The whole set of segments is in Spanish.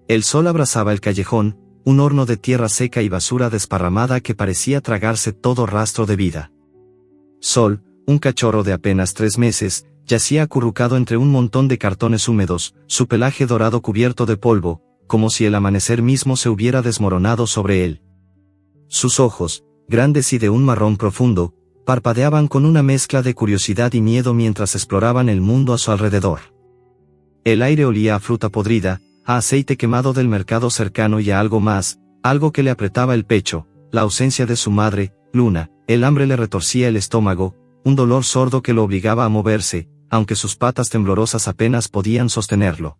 El sol abrazaba el callejón, un horno de tierra seca y basura desparramada que parecía tragarse todo rastro de vida. Sol, un cachorro de apenas 3 meses, yacía acurrucado entre un montón de cartones húmedos, su pelaje dorado cubierto de polvo, como si el amanecer mismo se hubiera desmoronado sobre él. Sus ojos, grandes y de un marrón profundo, parpadeaban con una mezcla de curiosidad y miedo mientras exploraban el mundo a su alrededor. El aire olía a fruta podrida, a aceite quemado del mercado cercano y a algo más, algo que le apretaba el pecho, la ausencia de su madre, Luna. El hambre le retorcía el estómago, un dolor sordo que lo obligaba a moverse, aunque sus patas temblorosas apenas podían sostenerlo.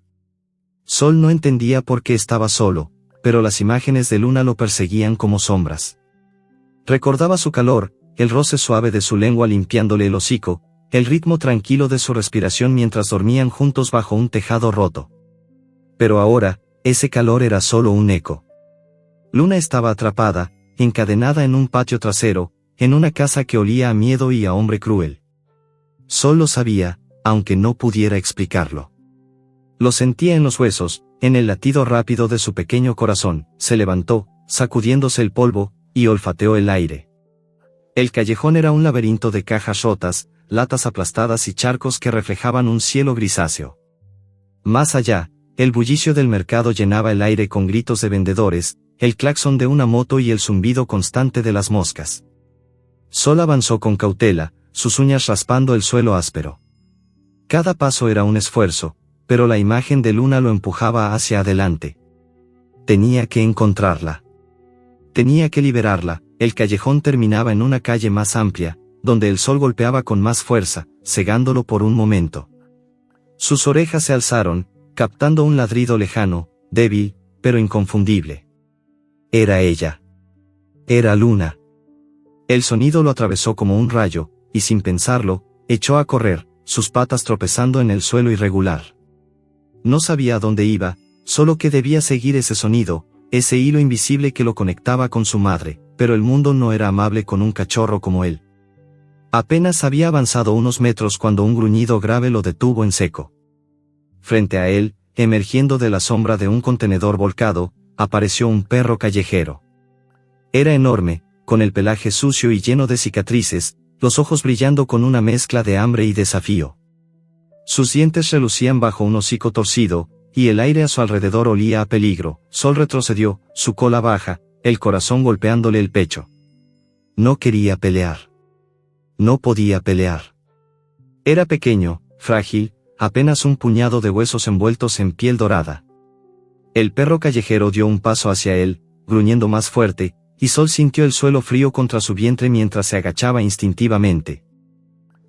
Sol no entendía por qué estaba solo, pero las imágenes de Luna lo perseguían como sombras. Recordaba su calor, el roce suave de su lengua limpiándole el hocico, el ritmo tranquilo de su respiración mientras dormían juntos bajo un tejado roto. Pero ahora, ese calor era solo un eco. Luna estaba atrapada, encadenada en un patio trasero, en una casa que olía a miedo y a hombre cruel. Sol lo sabía, aunque no pudiera explicarlo. Lo sentía en los huesos, en el latido rápido de su pequeño corazón. Se levantó, sacudiéndose el polvo, y olfateó el aire. El callejón era un laberinto de cajas rotas, latas aplastadas y charcos que reflejaban un cielo grisáceo. Más allá, el bullicio del mercado llenaba el aire con gritos de vendedores, el claxon de una moto y el zumbido constante de las moscas. Sol avanzó con cautela, sus uñas raspando el suelo áspero. Cada paso era un esfuerzo, pero la imagen de Luna lo empujaba hacia adelante. Tenía que encontrarla. Tenía que liberarla. El callejón terminaba en una calle más amplia, donde el sol golpeaba con más fuerza, cegándolo por un momento. Sus orejas se alzaron, captando un ladrido lejano, débil, pero inconfundible. Era ella. Era Luna. El sonido lo atravesó como un rayo, y sin pensarlo, echó a correr, sus patas tropezando en el suelo irregular. No sabía a dónde iba, solo que debía seguir ese sonido, ese hilo invisible que lo conectaba con su madre, pero el mundo no era amable con un cachorro como él. Apenas había avanzado unos metros cuando un gruñido grave lo detuvo en seco. Frente a él, emergiendo de la sombra de un contenedor volcado, apareció un perro callejero. Era enorme, con el pelaje sucio y lleno de cicatrices, los ojos brillando con una mezcla de hambre y desafío. Sus dientes relucían bajo un hocico torcido, y el aire a su alrededor olía a peligro. Sol retrocedió, su cola baja, el corazón golpeándole el pecho. No quería pelear. No podía pelear. Era pequeño, frágil, apenas un puñado de huesos envueltos en piel dorada. El perro callejero dio un paso hacia él, gruñendo más fuerte, y Sol sintió el suelo frío contra su vientre mientras se agachaba instintivamente.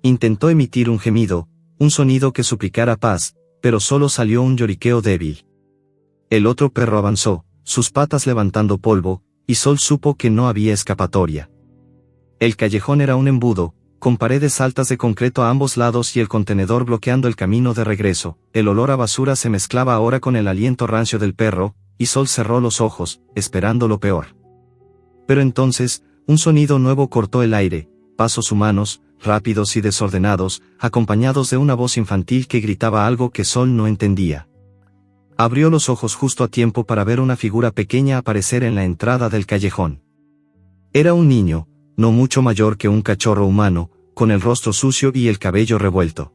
Intentó emitir un gemido, un sonido que suplicara paz, pero solo salió un lloriqueo débil. El otro perro avanzó, sus patas levantando polvo, y Sol supo que no había escapatoria. El callejón era un embudo, con paredes altas de concreto a ambos lados y el contenedor bloqueando el camino de regreso. El olor a basura se mezclaba ahora con el aliento rancio del perro, y Sol cerró los ojos, esperando lo peor. Pero entonces, un sonido nuevo cortó el aire, pasos humanos, rápidos y desordenados, acompañados de una voz infantil que gritaba algo que Sol no entendía. Abrió los ojos justo a tiempo para ver una figura pequeña aparecer en la entrada del callejón. Era un niño, no mucho mayor que un cachorro humano, con el rostro sucio y el cabello revuelto.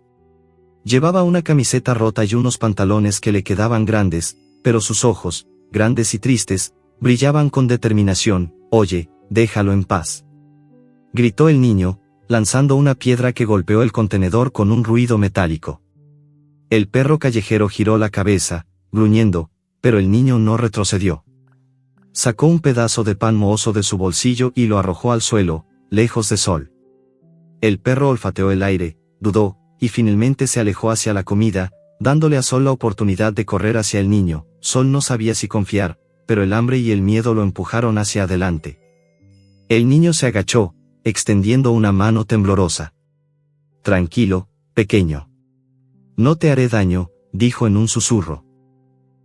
Llevaba una camiseta rota y unos pantalones que le quedaban grandes, pero sus ojos, grandes y tristes, brillaban con determinación. «Oye, déjalo en paz», gritó el niño, lanzando una piedra que golpeó el contenedor con un ruido metálico. El perro callejero giró la cabeza, gruñendo, pero el niño no retrocedió. Sacó un pedazo de pan mohoso de su bolsillo y lo arrojó al suelo, lejos de Sol. El perro olfateó el aire, dudó, y finalmente se alejó hacia la comida, dándole a Sol la oportunidad de correr hacia el niño. Sol no sabía si confiar, pero el hambre y el miedo lo empujaron hacia adelante. El niño se agachó, extendiendo una mano temblorosa. «Tranquilo, pequeño. No te haré daño», dijo en un susurro.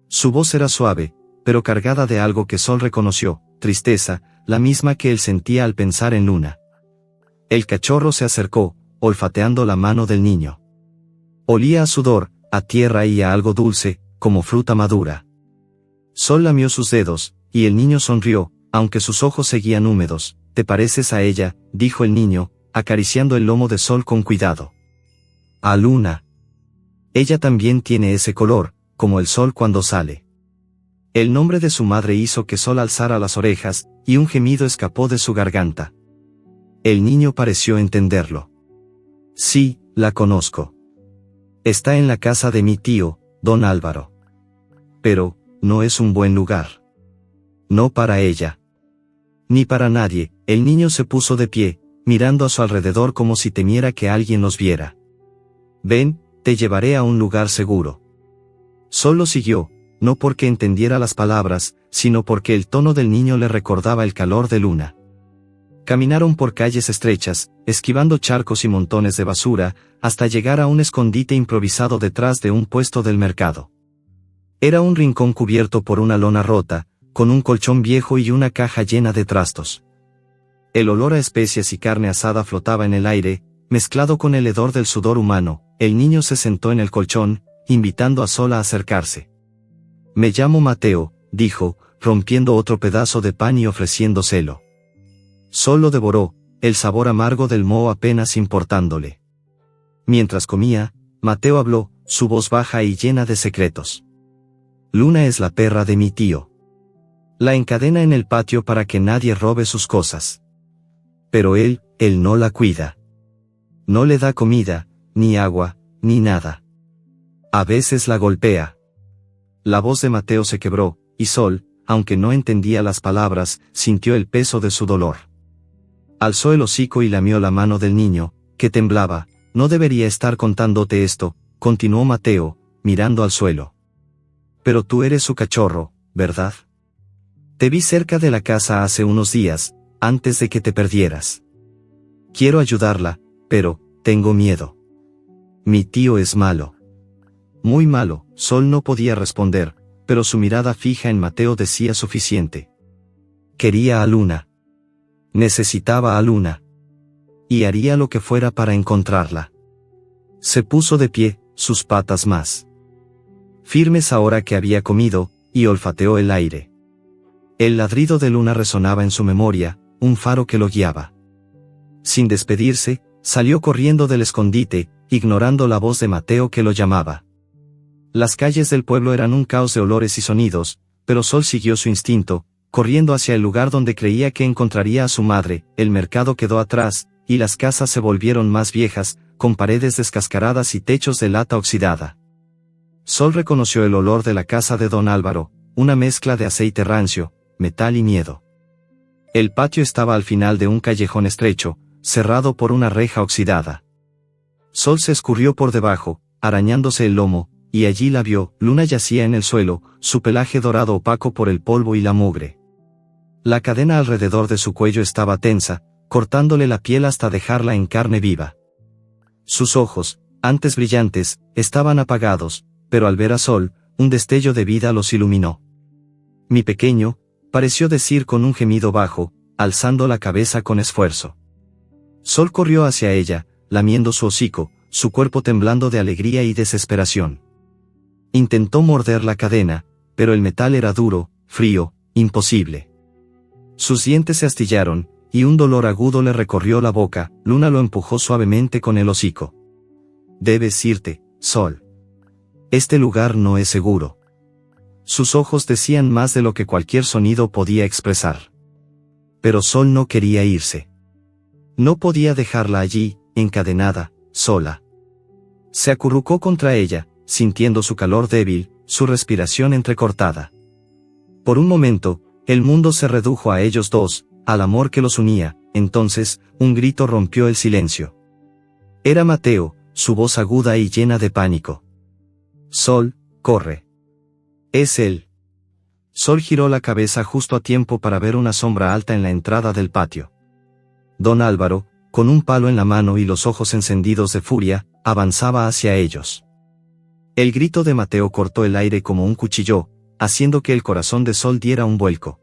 Su voz era suave, pero cargada de algo que Sol reconoció, tristeza, la misma que él sentía al pensar en Luna. El cachorro se acercó, olfateando la mano del niño. Olía a sudor, a tierra y a algo dulce, como fruta madura. Sol lamió sus dedos, y el niño sonrió, aunque sus ojos seguían húmedos. «¿Te pareces a ella?», dijo el niño, acariciando el lomo de Sol con cuidado. «A Luna. Ella también tiene ese color, como el sol cuando sale». El nombre de su madre hizo que Sol alzara las orejas, y un gemido escapó de su garganta. El niño pareció entenderlo. «Sí, la conozco. Está en la casa de mi tío, don Álvaro. Pero, no es un buen lugar. No para ella. Ni para nadie». El niño se puso de pie, mirando a su alrededor como si temiera que alguien los viera. «Ven, te llevaré a un lugar seguro». Sol lo siguió, no porque entendiera las palabras, sino porque el tono del niño le recordaba el calor de Luna. Caminaron por calles estrechas, esquivando charcos y montones de basura, hasta llegar a un escondite improvisado detrás de un puesto del mercado. Era un rincón cubierto por una lona rota, con un colchón viejo y una caja llena de trastos. El olor a especias y carne asada flotaba en el aire, mezclado con el hedor del sudor humano. El niño se sentó en el colchón, invitando a Sol a acercarse. «Me llamo Mateo», dijo, rompiendo otro pedazo de pan y ofreciéndoselo. Sol lo devoró, el sabor amargo del moho apenas importándole. Mientras comía, Mateo habló, su voz baja y llena de secretos. «Luna es la perra de mi tío. La encadena en el patio para que nadie robe sus cosas. Pero él no la cuida. No le da comida, ni agua, ni nada. A veces la golpea». La voz de Mateo se quebró, y Sol, aunque no entendía las palabras, sintió el peso de su dolor. Alzó el hocico y lamió la mano del niño, que temblaba. «No debería estar contándote esto», continuó Mateo, mirando al suelo. «Pero tú eres su cachorro, ¿verdad? Te vi cerca de la casa hace unos días, antes de que te perdieras. Quiero ayudarla, pero tengo miedo. Mi tío es malo. Muy malo». Sol no podía responder, pero su mirada fija en Mateo decía suficiente. Quería a Luna. Necesitaba a Luna. Y haría lo que fuera para encontrarla. Se puso de pie, sus patas más firmes ahora que había comido, y olfateó el aire. El ladrido de Luna resonaba en su memoria, un faro que lo guiaba. Sin despedirse, salió corriendo del escondite, ignorando la voz de Mateo que lo llamaba. Las calles del pueblo eran un caos de olores y sonidos, pero Sol siguió su instinto, corriendo hacia el lugar donde creía que encontraría a su madre. El mercado quedó atrás, y las casas se volvieron más viejas, con paredes descascaradas y techos de lata oxidada. Sol reconoció el olor de la casa de don Álvaro, una mezcla de aceite rancio, metal y miedo. El patio estaba al final de un callejón estrecho, cerrado por una reja oxidada. Sol se escurrió por debajo, arañándose el lomo, y allí la vio. Luna yacía en el suelo, su pelaje dorado opaco por el polvo y la mugre. La cadena alrededor de su cuello estaba tensa, cortándole la piel hasta dejarla en carne viva. Sus ojos, antes brillantes, estaban apagados, pero al ver a Sol, un destello de vida los iluminó. «Mi pequeño», pareció decir con un gemido bajo, alzando la cabeza con esfuerzo. Sol corrió hacia ella, lamiendo su hocico, su cuerpo temblando de alegría y desesperación. Intentó morder la cadena, pero el metal era duro, frío, imposible. Sus dientes se astillaron, y un dolor agudo le recorrió la boca. Luna lo empujó suavemente con el hocico. «Debes irte, Sol. Este lugar no es seguro». Sus ojos decían más de lo que cualquier sonido podía expresar. Pero Sol no quería irse. No podía dejarla allí, encadenada, sola. Se acurrucó contra ella, sintiendo su calor débil, su respiración entrecortada. Por un momento, el mundo se redujo a ellos dos, al amor que los unía. Entonces, un grito rompió el silencio. Era Mateo, su voz aguda y llena de pánico. «Sol, corre. Es él». Sol giró la cabeza justo a tiempo para ver una sombra alta en la entrada del patio. Don Álvaro, con un palo en la mano y los ojos encendidos de furia, avanzaba hacia ellos. El grito de Mateo cortó el aire como un cuchillo, haciendo que el corazón de Sol diera un vuelco.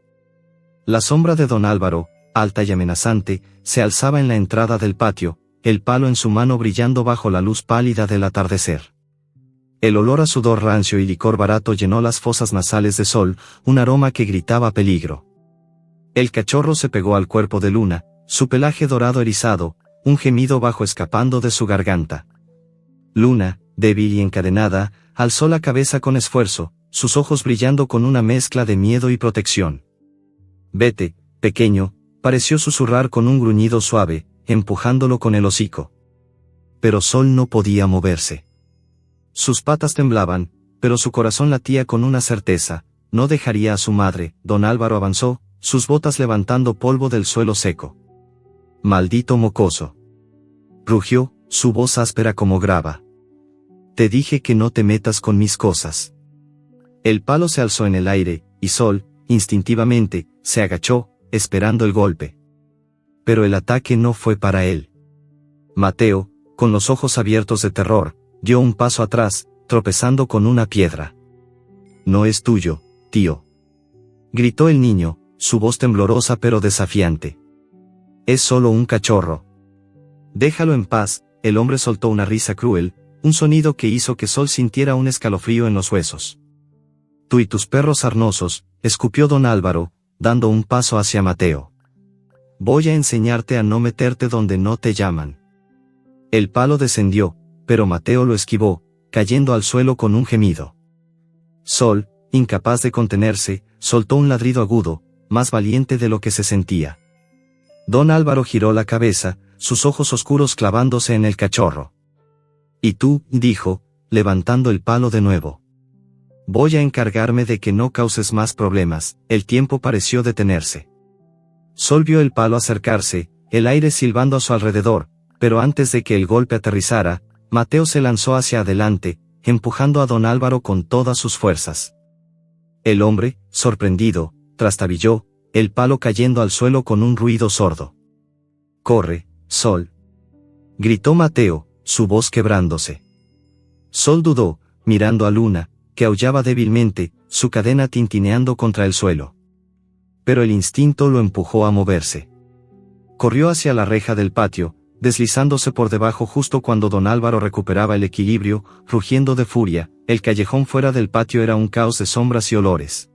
La sombra de don Álvaro, alta y amenazante, se alzaba en la entrada del patio, el palo en su mano brillando bajo la luz pálida del atardecer. El olor a sudor rancio y licor barato llenó las fosas nasales de Sol, un aroma que gritaba peligro. El cachorro se pegó al cuerpo de Luna, su pelaje dorado erizado, un gemido bajo escapando de su garganta. Luna, débil y encadenada, alzó la cabeza con esfuerzo, sus ojos brillando con una mezcla de miedo y protección. «Vete, pequeño», pareció susurrar con un gruñido suave, empujándolo con el hocico. Pero Sol no podía moverse. Sus patas temblaban, pero su corazón latía con una certeza: no dejaría a su madre. Don Álvaro avanzó, sus botas levantando polvo del suelo seco. «Maldito mocoso», rugió, su voz áspera como grava. «Te dije que no te metas con mis cosas». El palo se alzó en el aire, y Sol, instintivamente, se agachó, esperando el golpe. Pero el ataque no fue para él. Mateo, con los ojos abiertos de terror, dio un paso atrás, tropezando con una piedra. «No es tuyo, tío», gritó el niño, su voz temblorosa pero desafiante. «Es solo un cachorro. Déjalo en paz». El hombre soltó una risa cruel, un sonido que hizo que Sol sintiera un escalofrío en los huesos. «Tú y tus perros sarnosos», escupió don Álvaro, dando un paso hacia Mateo. «Voy a enseñarte a no meterte donde no te llaman». El palo descendió, pero Mateo lo esquivó, cayendo al suelo con un gemido. Sol, incapaz de contenerse, soltó un ladrido agudo, más valiente de lo que se sentía. Don Álvaro giró la cabeza, sus ojos oscuros clavándose en el cachorro. «Y tú», dijo, levantando el palo de nuevo. «Voy a encargarme de que no causes más problemas». El tiempo pareció detenerse. Sol vio el palo acercarse, el aire silbando a su alrededor, pero antes de que el golpe aterrizara, Mateo se lanzó hacia adelante, empujando a don Álvaro con todas sus fuerzas. El hombre, sorprendido, trastabilló, el palo cayendo al suelo con un ruido sordo. «Corre, Sol», gritó Mateo, su voz quebrándose. Sol dudó, mirando a Luna, que aullaba débilmente, su cadena tintineando contra el suelo. Pero el instinto lo empujó a moverse. Corrió hacia la reja del patio, deslizándose por debajo justo cuando don Álvaro recuperaba el equilibrio, rugiendo de furia. El callejón fuera del patio era un caos de sombras y olores.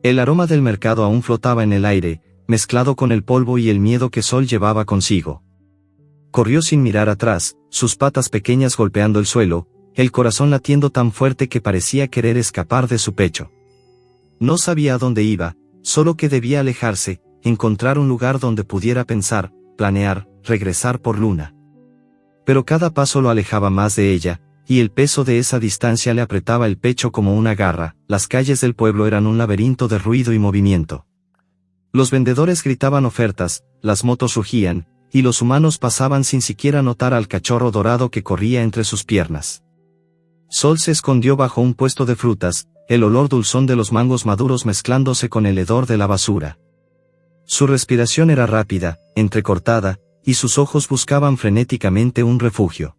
El aroma del mercado aún flotaba en el aire, mezclado con el polvo y el miedo que Sol llevaba consigo. Corrió sin mirar atrás, sus patas pequeñas golpeando el suelo, el corazón latiendo tan fuerte que parecía querer escapar de su pecho. No sabía a dónde iba, solo que debía alejarse, encontrar un lugar donde pudiera pensar, planear, regresar por Luna. Pero cada paso lo alejaba más de ella, y el peso de esa distancia le apretaba el pecho como una garra. Las calles del pueblo eran un laberinto de ruido y movimiento. Los vendedores gritaban ofertas, las motos rugían, y los humanos pasaban sin siquiera notar al cachorro dorado que corría entre sus piernas. Sol se escondió bajo un puesto de frutas, el olor dulzón de los mangos maduros mezclándose con el hedor de la basura. Su respiración era rápida, entrecortada, y sus ojos buscaban frenéticamente un refugio.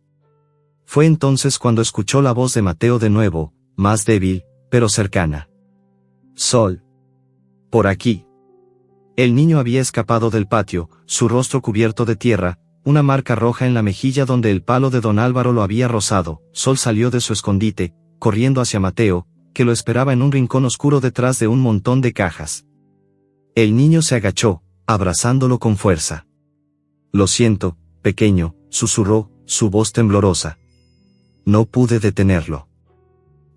Fue entonces cuando escuchó la voz de Mateo de nuevo, más débil, pero cercana. «Sol. Por aquí». El niño había escapado del patio, su rostro cubierto de tierra, una marca roja en la mejilla donde el palo de don Álvaro lo había rozado. Sol salió de su escondite, corriendo hacia Mateo, que lo esperaba en un rincón oscuro detrás de un montón de cajas. El niño se agachó, abrazándolo con fuerza. «Lo siento, pequeño», susurró, su voz temblorosa. «No pude detenerlo.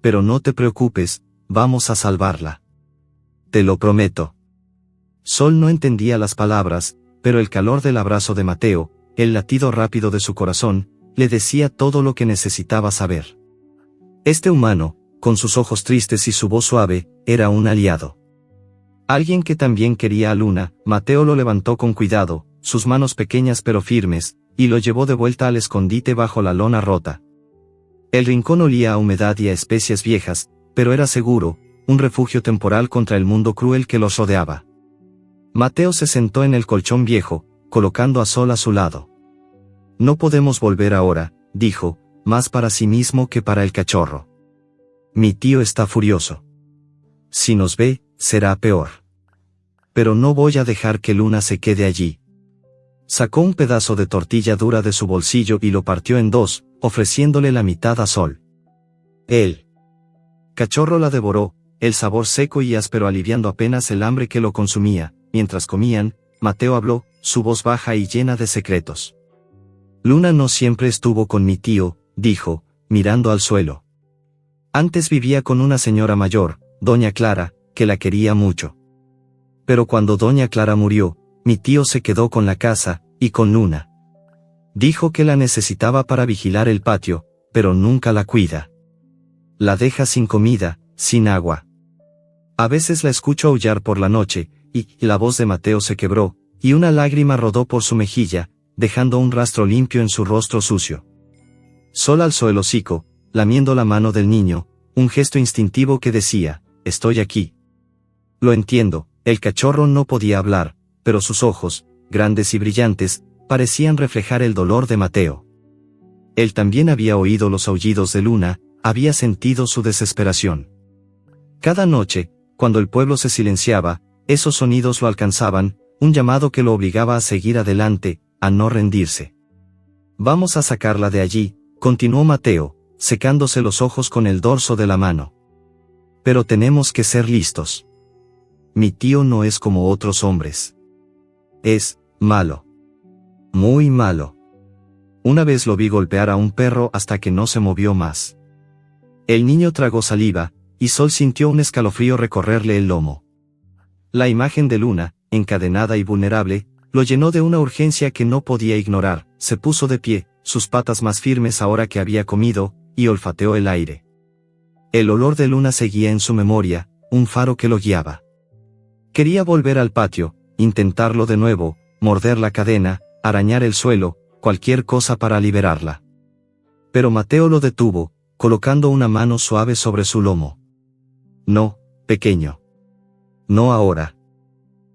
Pero no te preocupes, vamos a salvarla. Te lo prometo». Sol no entendía las palabras, pero el calor del abrazo de Mateo, el latido rápido de su corazón, le decía todo lo que necesitaba saber. Este humano, con sus ojos tristes y su voz suave, era un aliado. Alguien que también quería a Luna. Mateo lo levantó con cuidado, sus manos pequeñas pero firmes, y lo llevó de vuelta al escondite bajo la lona rota. El rincón olía a humedad y a especias viejas, pero era seguro, un refugio temporal contra el mundo cruel que los rodeaba. Mateo se sentó en el colchón viejo, colocando a Sol a su lado. «No podemos volver ahora», dijo, más para sí mismo que para el cachorro. «Mi tío está furioso. Si nos ve, será peor. Pero no voy a dejar que Luna se quede allí». Sacó un pedazo de tortilla dura de su bolsillo y lo partió en dos, ofreciéndole la mitad a Sol. El cachorro la devoró, el sabor seco y áspero aliviando apenas el hambre que lo consumía. Mientras comían, Mateo habló, su voz baja y llena de secretos. Luna no siempre estuvo con mi tío, dijo, mirando al suelo. Antes vivía con una señora mayor, doña Clara, que la quería mucho. Pero cuando doña Clara murió, mi tío se quedó con la casa, y con Luna. Dijo que la necesitaba para vigilar el patio, pero nunca la cuida. La deja sin comida, sin agua. A veces la escucho aullar por la noche, y la voz de Mateo se quebró, y una lágrima rodó por su mejilla, dejando un rastro limpio en su rostro sucio. Sol alzó el hocico, lamiendo la mano del niño, un gesto instintivo que decía, estoy aquí. Lo entiendo, el cachorro no podía hablar, pero sus ojos, grandes y brillantes, parecían reflejar el dolor de Mateo. Él también había oído los aullidos de Luna, había sentido su desesperación. Cada noche, cuando el pueblo se silenciaba, esos sonidos lo alcanzaban, un llamado que lo obligaba a seguir adelante, a no rendirse. Vamos a sacarla de allí, continuó Mateo, secándose los ojos con el dorso de la mano. Pero tenemos que ser listos. Mi tío no es como otros hombres. Es malo. Muy malo. Una vez lo vi golpear a un perro hasta que no se movió más. El niño tragó saliva, y Sol sintió un escalofrío recorrerle el lomo. La imagen de Luna, encadenada y vulnerable, lo llenó de una urgencia que no podía ignorar. Se puso de pie, sus patas más firmes ahora que había comido, y olfateó el aire. El olor de Luna seguía en su memoria, un faro que lo guiaba. Quería volver al patio, intentarlo de nuevo, morder la cadena, arañar el suelo, cualquier cosa para liberarla. Pero Mateo lo detuvo, colocando una mano suave sobre su lomo. No, pequeño. No ahora.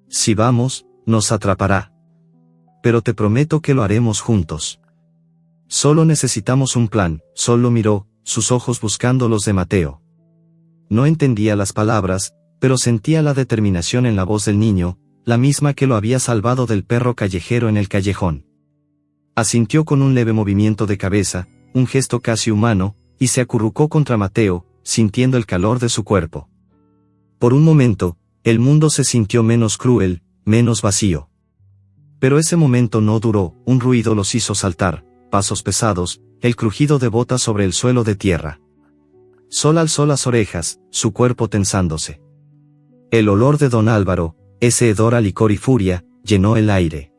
Si vamos, nos atrapará. Pero te prometo que lo haremos juntos. Solo necesitamos un plan. Sol lo miró, sus ojos buscando los de Mateo. No entendía las palabras, pero sentía la determinación en la voz del niño, la misma que lo había salvado del perro callejero en el callejón. Asintió con un leve movimiento de cabeza, un gesto casi humano, y se acurrucó contra Mateo, sintiendo el calor de su cuerpo. Por un momento, el mundo se sintió menos cruel, menos vacío. Pero ese momento no duró, un ruido los hizo saltar, pasos pesados, el crujido de botas sobre el suelo de tierra. Sol alzó las orejas, su cuerpo tensándose. El olor de don Álvaro, ese hedor a licor y furia, llenó el aire.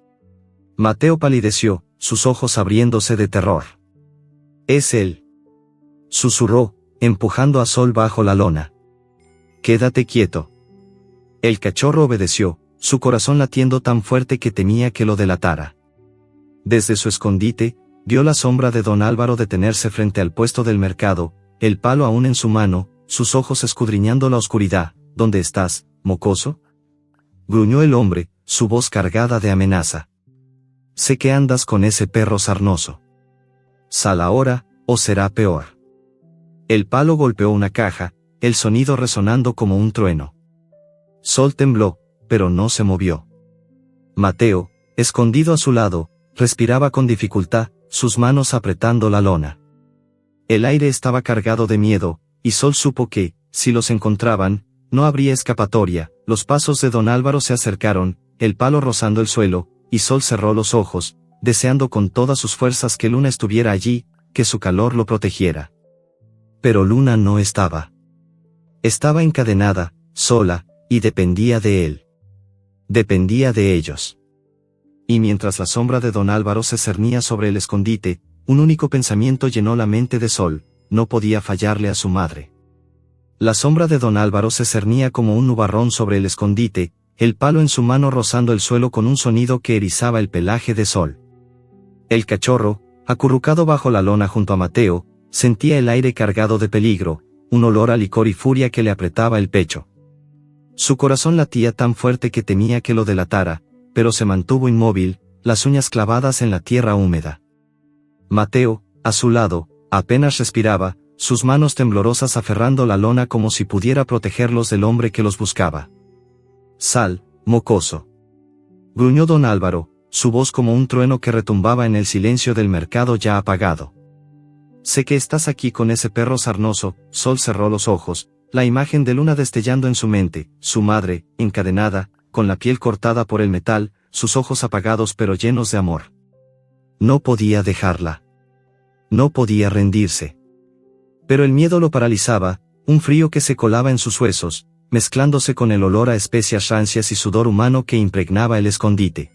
Mateo palideció, sus ojos abriéndose de terror. Es él. Susurró, empujando a Sol bajo la lona. Quédate quieto. El cachorro obedeció, su corazón latiendo tan fuerte que temía que lo delatara. Desde su escondite, vio la sombra de don Álvaro detenerse frente al puesto del mercado, el palo aún en su mano, sus ojos escudriñando la oscuridad. ¿Dónde estás, mocoso? Gruñó el hombre, su voz cargada de amenaza. Sé que andas con ese perro sarnoso. Sal ahora, o será peor. El palo golpeó una caja, el sonido resonando como un trueno. Sol tembló, pero no se movió. Mateo, escondido a su lado, respiraba con dificultad, sus manos apretando la lona. El aire estaba cargado de miedo, y Sol supo que, si los encontraban, no habría escapatoria. Los pasos de don Álvaro se acercaron, el palo rozando el suelo, y Sol cerró los ojos, deseando con todas sus fuerzas que Luna estuviera allí, que su calor lo protegiera. Pero Luna no estaba. Estaba encadenada, sola, y dependía de él. Dependía de ellos. Y mientras la sombra de don Álvaro se cernía sobre el escondite, un único pensamiento llenó la mente de Sol: no podía fallarle a su madre. La sombra de don Álvaro se cernía como un nubarrón sobre el escondite, el palo en su mano rozando el suelo con un sonido que erizaba el pelaje de Sol. El cachorro, acurrucado bajo la lona junto a Mateo, sentía el aire cargado de peligro, un olor a licor y furia que le apretaba el pecho. Su corazón latía tan fuerte que temía que lo delatara, pero se mantuvo inmóvil, las uñas clavadas en la tierra húmeda. Mateo, a su lado, apenas respiraba, sus manos temblorosas aferrando la lona como si pudiera protegerlos del hombre que los buscaba. Sal, mocoso. Gruñó don Álvaro, su voz como un trueno que retumbaba en el silencio del mercado ya apagado. sé que estás aquí con ese perro sarnoso. Sol cerró los ojos, la imagen de Luna destellando en su mente, su madre, encadenada, con la piel cortada por el metal, sus ojos apagados pero llenos de amor. No podía dejarla. No podía rendirse. Pero el miedo lo paralizaba, un frío que se colaba en sus huesos, mezclándose con el olor a especias rancias y sudor humano que impregnaba el escondite.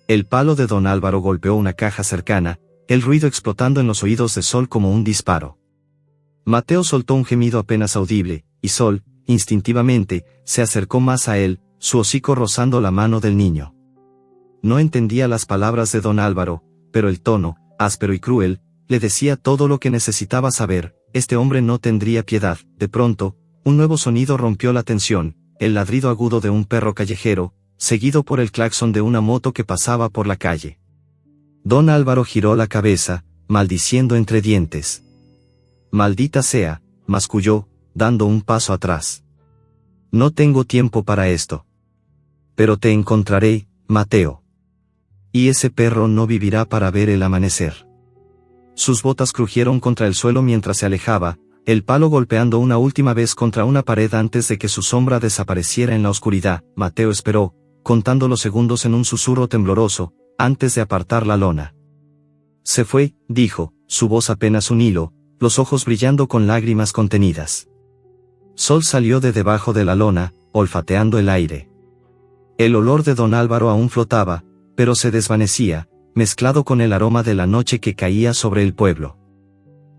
El palo de don Álvaro golpeó una caja cercana, el ruido explotando en los oídos de Sol como un disparo. Mateo soltó un gemido apenas audible, y Sol, instintivamente, se acercó más a él, su hocico rozando la mano del niño. No entendía las palabras de don Álvaro, pero el tono, áspero y cruel, le decía todo lo que necesitaba saber. Este hombre no tendría piedad. De pronto, un nuevo sonido rompió la tensión, el ladrido agudo de un perro callejero, seguido por el claxon de una moto que pasaba por la calle. Don Álvaro giró la cabeza, maldiciendo entre dientes. «Maldita sea», masculló, dando un paso atrás. «No tengo tiempo para esto. Pero te encontraré, Mateo. Y ese perro no vivirá para ver el amanecer». Sus botas crujieron contra el suelo mientras se alejaba, el palo golpeando una última vez contra una pared antes de que su sombra desapareciera en la oscuridad. Mateo esperó, contando los segundos en un susurro tembloroso, antes de apartar la lona. «Se fue», dijo, su voz apenas un hilo, los ojos brillando con lágrimas contenidas. Sol salió de debajo de la lona, olfateando el aire. El olor de don Álvaro aún flotaba, pero se desvanecía, mezclado con el aroma de la noche que caía sobre el pueblo.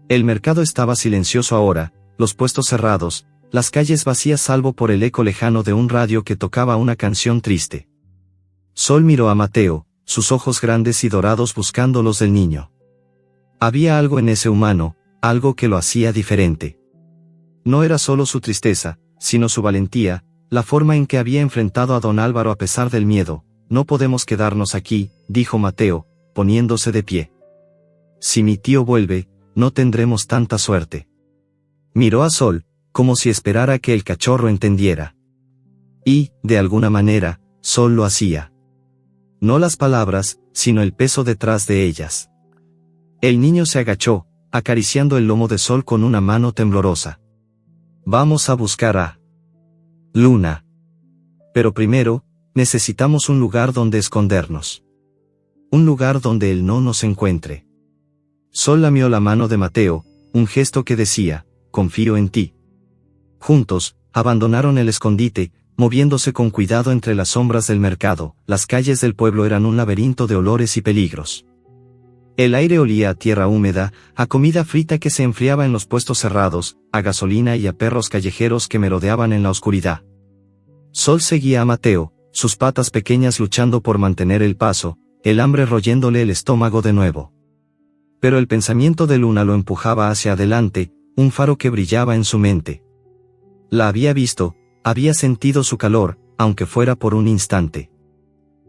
El mercado estaba silencioso ahora, los puestos cerrados, las calles vacías salvo por el eco lejano de un radio que tocaba una canción triste. Sol miró a Mateo, sus ojos grandes y dorados buscando los del niño. Había algo en ese humano, algo que lo hacía diferente. No era solo su tristeza, sino su valentía, la forma en que había enfrentado a don Álvaro a pesar del miedo. «No podemos quedarnos aquí», dijo Mateo, poniéndose de pie. «Si mi tío vuelve, no tendremos tanta suerte». Miró a Sol, como si esperara que el cachorro entendiera. Y, de alguna manera, Sol lo hacía. No las palabras, sino el peso detrás de ellas. El niño se agachó, acariciando el lomo de Sol con una mano temblorosa. «Vamos a buscar a Luna. Pero primero, necesitamos un lugar donde escondernos. Un lugar donde él no nos encuentre». Sol lamió la mano de Mateo, un gesto que decía, «Confío en ti». Juntos, abandonaron el escondite, moviéndose con cuidado entre las sombras del mercado. Las calles del pueblo eran un laberinto de olores y peligros. El aire olía a tierra húmeda, a comida frita que se enfriaba en los puestos cerrados, a gasolina y a perros callejeros que merodeaban en la oscuridad. Sol seguía a Mateo, sus patas pequeñas luchando por mantener el paso, el hambre royéndole el estómago de nuevo. Pero el pensamiento de Luna lo empujaba hacia adelante, un faro que brillaba en su mente. La había visto, había sentido su calor, aunque fuera por un instante.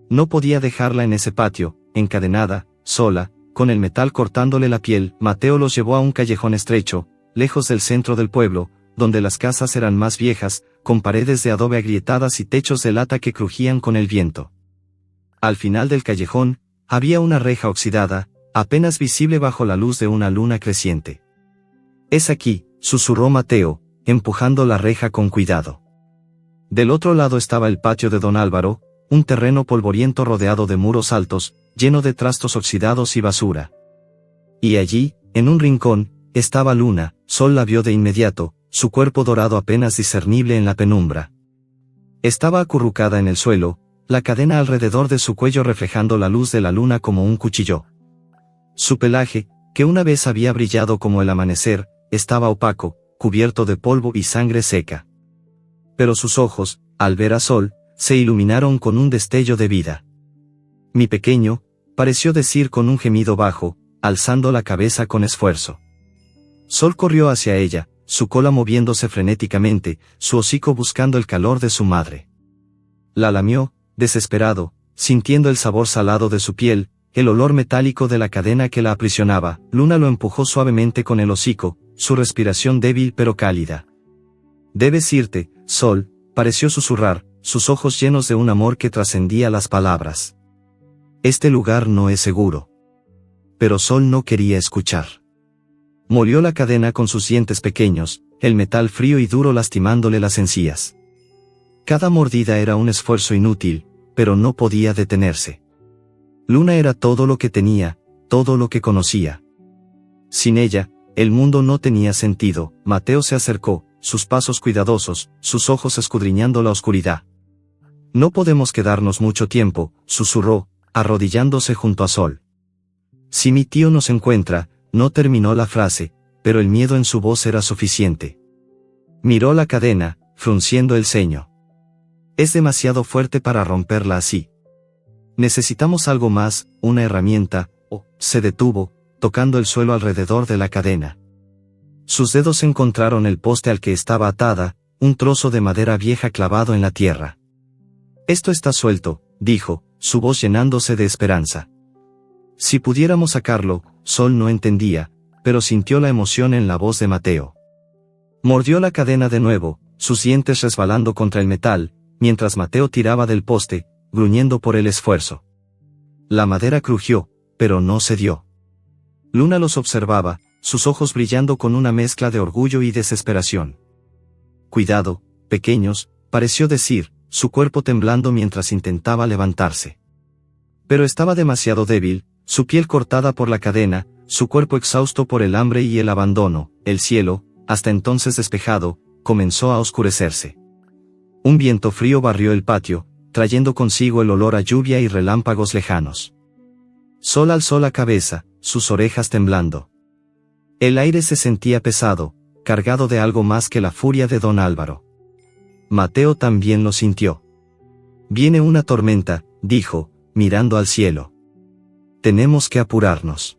No podía dejarla en ese patio, encadenada, sola, con el metal cortándole la piel. Mateo los llevó a un callejón estrecho, lejos del centro del pueblo, donde las casas eran más viejas, con paredes de adobe agrietadas y techos de lata que crujían con el viento. Al final del callejón, había una reja oxidada, apenas visible bajo la luz de una luna creciente. «Es aquí», susurró Mateo, empujando la reja con cuidado. Del otro lado estaba el patio de don Álvaro, un terreno polvoriento rodeado de muros altos, lleno de trastos oxidados y basura. Y allí, en un rincón, estaba Luna. Sol la vio de inmediato, su cuerpo dorado apenas discernible en la penumbra. Estaba acurrucada en el suelo, la cadena alrededor de su cuello reflejando la luz de la luna como un cuchillo. Su pelaje, que una vez había brillado como el amanecer, estaba opaco, cubierto de polvo y sangre seca. Pero sus ojos, al ver a Sol, se iluminaron con un destello de vida. «Mi pequeño», pareció decir con un gemido bajo, alzando la cabeza con esfuerzo. Sol corrió hacia ella, su cola moviéndose frenéticamente, su hocico buscando el calor de su madre. La lamió, desesperado, sintiendo el sabor salado de su piel, el olor metálico de la cadena que la aprisionaba. Luna lo empujó suavemente con el hocico, su respiración débil pero cálida. «Debes irte, Sol», pareció susurrar, sus ojos llenos de un amor que trascendía las palabras. «Este lugar no es seguro». Pero Sol no quería escuchar. Molió la cadena con sus dientes pequeños, el metal frío y duro lastimándole las encías. Cada mordida era un esfuerzo inútil, pero no podía detenerse. Luna era todo lo que tenía, todo lo que conocía. Sin ella, el mundo no tenía sentido. Mateo se acercó, sus pasos cuidadosos, sus ojos escudriñando la oscuridad. No podemos quedarnos mucho tiempo, susurró, arrodillándose junto a Sol. Si mi tío nos encuentra, no terminó la frase, pero el miedo en su voz era suficiente. Miró la cadena, frunciendo el ceño. Es demasiado fuerte para romperla así. Necesitamos algo más, una herramienta. Se detuvo, tocando el suelo alrededor de la cadena. Sus dedos encontraron el poste al que estaba atada, un trozo de madera vieja clavado en la tierra. Esto está suelto, dijo, su voz llenándose de esperanza. Si pudiéramos sacarlo, Sol no entendía, pero sintió la emoción en la voz de Mateo. Mordió la cadena de nuevo, sus dientes resbalando contra el metal, mientras Mateo tiraba del poste, gruñendo por el esfuerzo. La madera crujió, pero no cedió. Luna los observaba, sus ojos brillando con una mezcla de orgullo y desesperación. Cuidado, pequeños, pareció decir, su cuerpo temblando mientras intentaba levantarse. Pero estaba demasiado débil, su piel cortada por la cadena, su cuerpo exhausto por el hambre y el abandono. El cielo, hasta entonces despejado, comenzó a oscurecerse. Un viento frío barrió el patio, trayendo consigo el olor a lluvia y relámpagos lejanos. Sol alzó la cabeza, sus orejas temblando. El aire se sentía pesado, cargado de algo más que la furia de don Álvaro. Mateo también lo sintió. Viene una tormenta, dijo, mirando al cielo. Tenemos que apurarnos.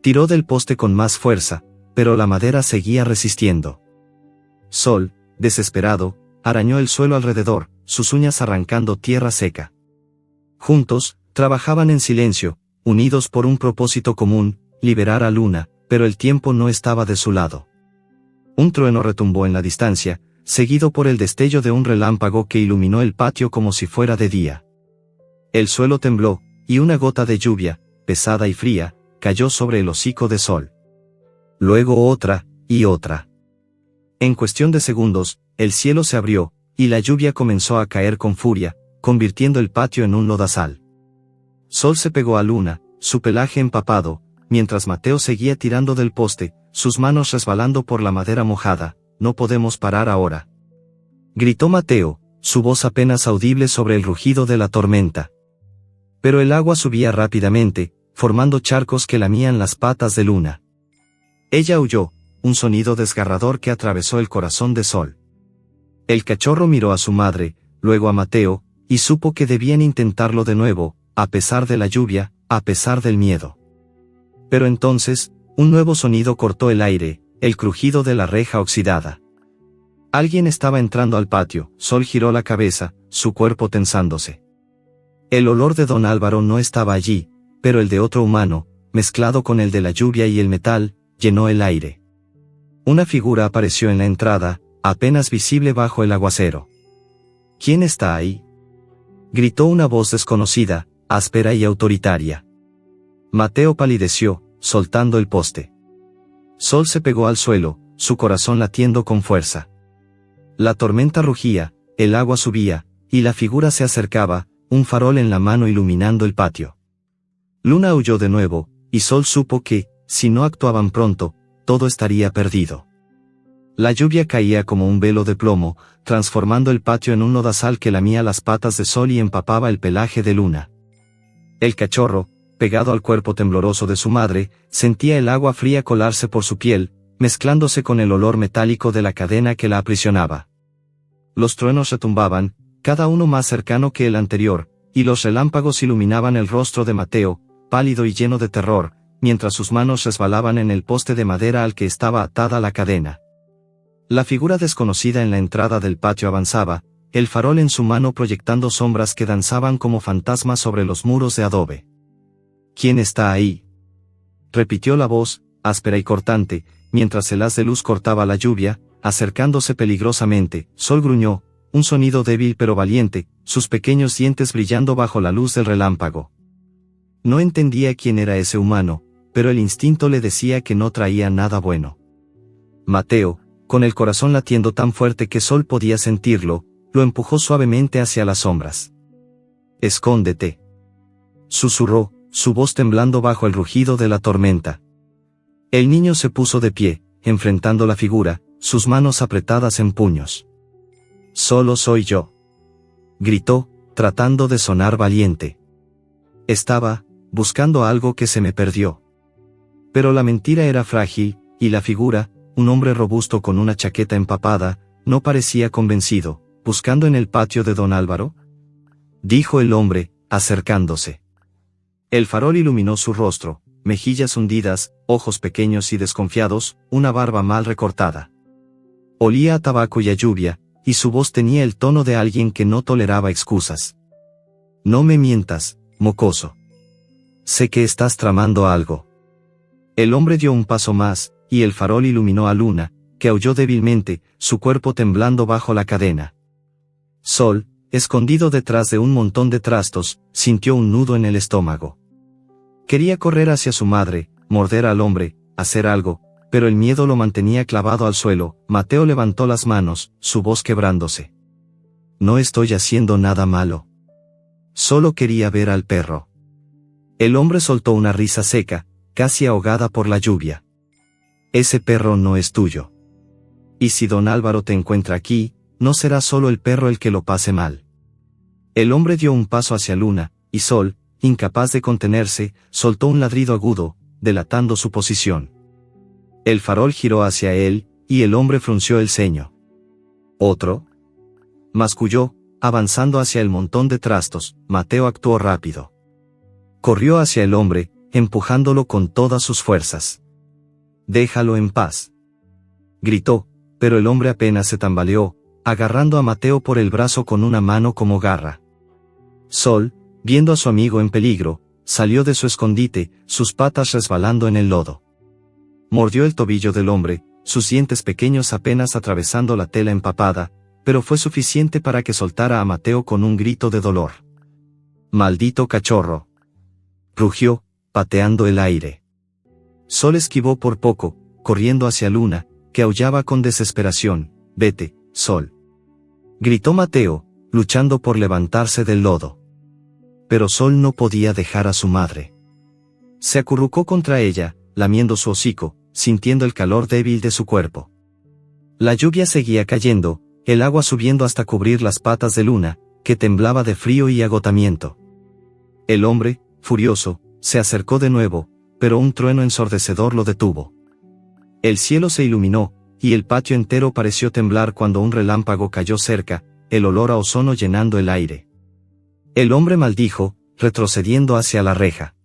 Tiró del poste con más fuerza, pero la madera seguía resistiendo. Sol, desesperado, arañó el suelo alrededor, sus uñas arrancando tierra seca. Juntos, trabajaban en silencio, unidos por un propósito común, liberar a Luna, pero el tiempo no estaba de su lado. Un trueno retumbó en la distancia, seguido por el destello de un relámpago que iluminó el patio como si fuera de día. El suelo tembló, y una gota de lluvia, pesada y fría, cayó sobre el hocico de Sol. Luego otra, y otra. En cuestión de segundos, el cielo se abrió, y la lluvia comenzó a caer con furia, convirtiendo el patio en un lodazal. Sol se pegó a Luna, su pelaje empapado, mientras Mateo seguía tirando del poste, sus manos resbalando por la madera mojada. No podemos parar ahora. Gritó Mateo, su voz apenas audible sobre el rugido de la tormenta. Pero el agua subía rápidamente, formando charcos que lamían las patas de Luna. Ella huyó, un sonido desgarrador que atravesó el corazón de Sol. El cachorro miró a su madre, luego a Mateo, y supo que debían intentarlo de nuevo, a pesar de la lluvia, a pesar del miedo. Pero entonces, un nuevo sonido cortó el aire, el crujido de la reja oxidada. Alguien estaba entrando al patio. Sol giró la cabeza, su cuerpo tensándose. El olor de don Álvaro no estaba allí, pero el de otro humano, mezclado con el de la lluvia y el metal, llenó el aire. Una figura apareció en la entrada, apenas visible bajo el aguacero. ¿Quién está ahí?, gritó una voz desconocida, áspera y autoritaria. Mateo palideció, soltando el poste. Sol se pegó al suelo, su corazón latiendo con fuerza. La tormenta rugía, el agua subía, y la figura se acercaba, un farol en la mano iluminando el patio. Luna huyó de nuevo, y Sol supo que, si no actuaban pronto, todo estaría perdido. La lluvia caía como un velo de plomo, transformando el patio en un lodazal que lamía las patas de Sol y empapaba el pelaje de Luna. El cachorro, pegado al cuerpo tembloroso de su madre, sentía el agua fría colarse por su piel, mezclándose con el olor metálico de la cadena que la aprisionaba. Los truenos retumbaban, cada uno más cercano que el anterior, y los relámpagos iluminaban el rostro de Mateo, pálido y lleno de terror, mientras sus manos resbalaban en el poste de madera al que estaba atada la cadena. La figura desconocida en la entrada del patio avanzaba, el farol en su mano proyectando sombras que danzaban como fantasmas sobre los muros de adobe. ¿Quién está ahí?, repitió la voz, áspera y cortante, mientras el haz de luz cortaba la lluvia, acercándose peligrosamente. Sol gruñó, un sonido débil pero valiente, sus pequeños dientes brillando bajo la luz del relámpago. No entendía quién era ese humano, pero el instinto le decía que no traía nada bueno. Mateo, con el corazón latiendo tan fuerte que Sol podía sentirlo, lo empujó suavemente hacia las sombras. «Escóndete», susurró, su voz temblando bajo el rugido de la tormenta. El niño se puso de pie, enfrentando la figura, sus manos apretadas en puños. «Solo soy yo», gritó, tratando de sonar valiente. Estaba buscando algo que se me perdió. Pero la mentira era frágil, y la figura, un hombre robusto con una chaqueta empapada, no parecía convencido. «¿Buscando en el patio de don Álvaro?», dijo el hombre, acercándose. El farol iluminó su rostro, mejillas hundidas, ojos pequeños y desconfiados, una barba mal recortada. Olía a tabaco y a lluvia, y su voz tenía el tono de alguien que no toleraba excusas. «No me mientas, mocoso. Sé que estás tramando algo». El hombre dio un paso más, y el farol iluminó a Luna, que aulló débilmente, su cuerpo temblando bajo la cadena. Sol, escondido detrás de un montón de trastos, sintió un nudo en el estómago. Quería correr hacia su madre, morder al hombre, hacer algo, pero el miedo lo mantenía clavado al suelo. Mateo levantó las manos, su voz quebrándose. «No estoy haciendo nada malo. Solo quería ver al perro». El hombre soltó una risa seca, casi ahogada por la lluvia. «Ese perro no es tuyo. Y si don Álvaro te encuentra aquí, no será solo el perro el que lo pase mal». El hombre dio un paso hacia Luna, y Sol, incapaz de contenerse, soltó un ladrido agudo, delatando su posición. El farol giró hacia él, y el hombre frunció el ceño. «¿Otro?», masculló, avanzando hacia el montón de trastos. Mateo actuó rápido. Corrió hacia el hombre, empujándolo con todas sus fuerzas. «Déjalo en paz», gritó, pero el hombre apenas se tambaleó, agarrando a Mateo por el brazo con una mano como garra. Sol, viendo a su amigo en peligro, salió de su escondite, sus patas resbalando en el lodo. Mordió el tobillo del hombre, sus dientes pequeños apenas atravesando la tela empapada, pero fue suficiente para que soltara a Mateo con un grito de dolor. «¡Maldito cachorro!», rugió, pateando el aire. Sol esquivó por poco, corriendo hacia Luna, que aullaba con desesperación. «Vete, Sol», gritó Mateo, luchando por levantarse del lodo. Pero Sol no podía dejar a su madre. Se acurrucó contra ella, lamiendo su hocico, sintiendo el calor débil de su cuerpo. La lluvia seguía cayendo, el agua subiendo hasta cubrir las patas de Luna, que temblaba de frío y agotamiento. El hombre, furioso, se acercó de nuevo, pero un trueno ensordecedor lo detuvo. El cielo se iluminó, y el patio entero pareció temblar cuando un relámpago cayó cerca, el olor a ozono llenando el aire. El hombre maldijo, retrocediendo hacia la reja.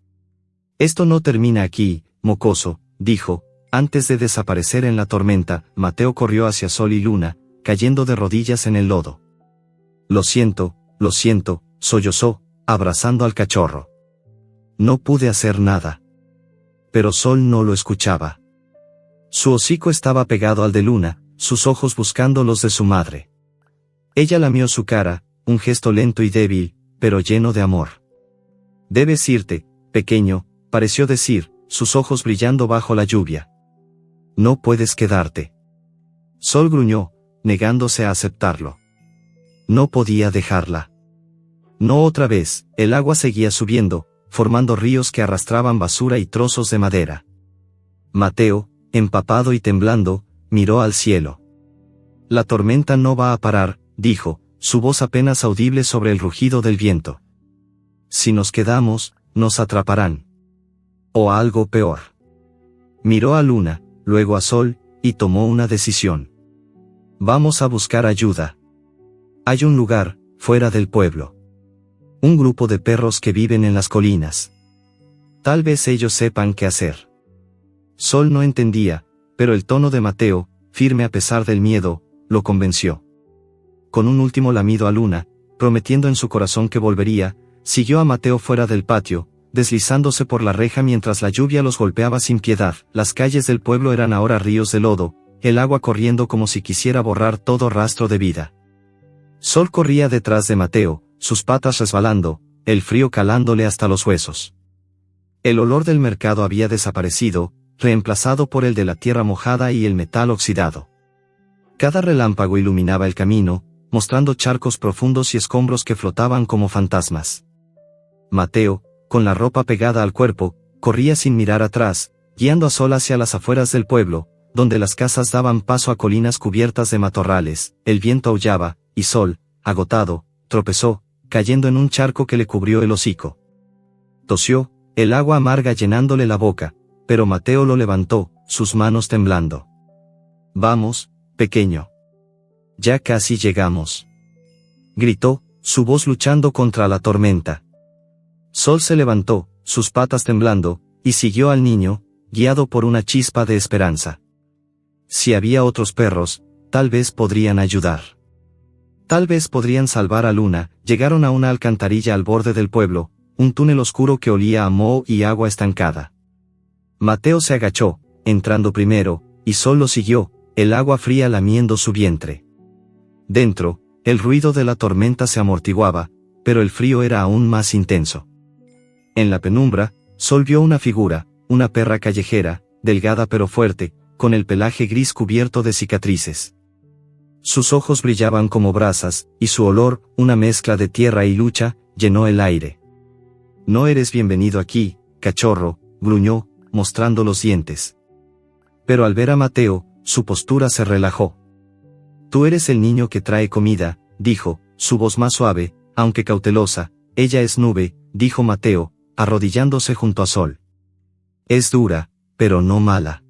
«Esto no termina aquí, mocoso», dijo, antes de desaparecer en la tormenta. Mateo corrió hacia Sol y Luna, cayendo de rodillas en el lodo. lo siento», sollozó, abrazando al cachorro. «No pude hacer nada». Pero Sol no lo escuchaba. Su hocico estaba pegado al de Luna, sus ojos buscando los de su madre. Ella lamió su cara, un gesto lento y débil, pero lleno de amor. «Debes irte, pequeño», pareció decir, sus ojos brillando bajo la lluvia. «No puedes quedarte». Sol gruñó, negándose a aceptarlo. No podía dejarla. No otra vez. El agua seguía subiendo, formando ríos que arrastraban basura y trozos de madera. Mateo, empapado y temblando, miró al cielo. «La tormenta no va a parar», dijo, su voz apenas audible sobre el rugido del viento. «Si nos quedamos, nos atraparán. O algo peor». Miró a Luna, luego a Sol, y tomó una decisión. «Vamos a buscar ayuda. Hay un lugar, fuera del pueblo. Un grupo de perros que viven en las colinas. Tal vez ellos sepan qué hacer». Sol no entendía, pero el tono de Mateo, firme a pesar del miedo, lo convenció. Con un último lamido a Luna, prometiendo en su corazón que volvería, siguió a Mateo fuera del patio, deslizándose por la reja mientras la lluvia los golpeaba sin piedad. Las calles del pueblo eran ahora ríos de lodo, el agua corriendo como si quisiera borrar todo rastro de vida. Sol corría detrás de Mateo, sus patas resbalando, el frío calándole hasta los huesos. El olor del mercado había desaparecido, reemplazado por el de la tierra mojada y el metal oxidado. Cada relámpago iluminaba el camino, mostrando charcos profundos y escombros que flotaban como fantasmas. Mateo, con la ropa pegada al cuerpo, corría sin mirar atrás, guiando a Sol hacia las afueras del pueblo, donde las casas daban paso a colinas cubiertas de matorrales. El viento aullaba, y Sol, agotado, tropezó, cayendo en un charco que le cubrió el hocico. Tosió, el agua amarga llenándole la boca, pero Mateo lo levantó, sus manos temblando. «Vamos, pequeño. Ya casi llegamos», gritó, su voz luchando contra la tormenta. Sol se levantó, sus patas temblando, y siguió al niño, guiado por una chispa de esperanza. Si había otros perros, tal vez podrían ayudar. Tal vez podrían salvar a Luna. Llegaron a una alcantarilla al borde del pueblo, un túnel oscuro que olía a moho y agua estancada. Mateo se agachó, entrando primero, y Sol lo siguió, el agua fría lamiendo su vientre. Dentro, el ruido de la tormenta se amortiguaba, pero el frío era aún más intenso. En la penumbra, Sol vio una figura, una perra callejera, delgada pero fuerte, con el pelaje gris cubierto de cicatrices. Sus ojos brillaban como brasas, y su olor, una mezcla de tierra y lucha, llenó el aire. «No eres bienvenido aquí, cachorro», gruñó, mostrando los dientes. Pero al ver a Mateo, su postura se relajó. «Tú eres el niño que trae comida», dijo, su voz más suave, aunque cautelosa. «Ella es Nube», dijo Mateo, arrodillándose junto a Sol. «Es dura, pero no mala».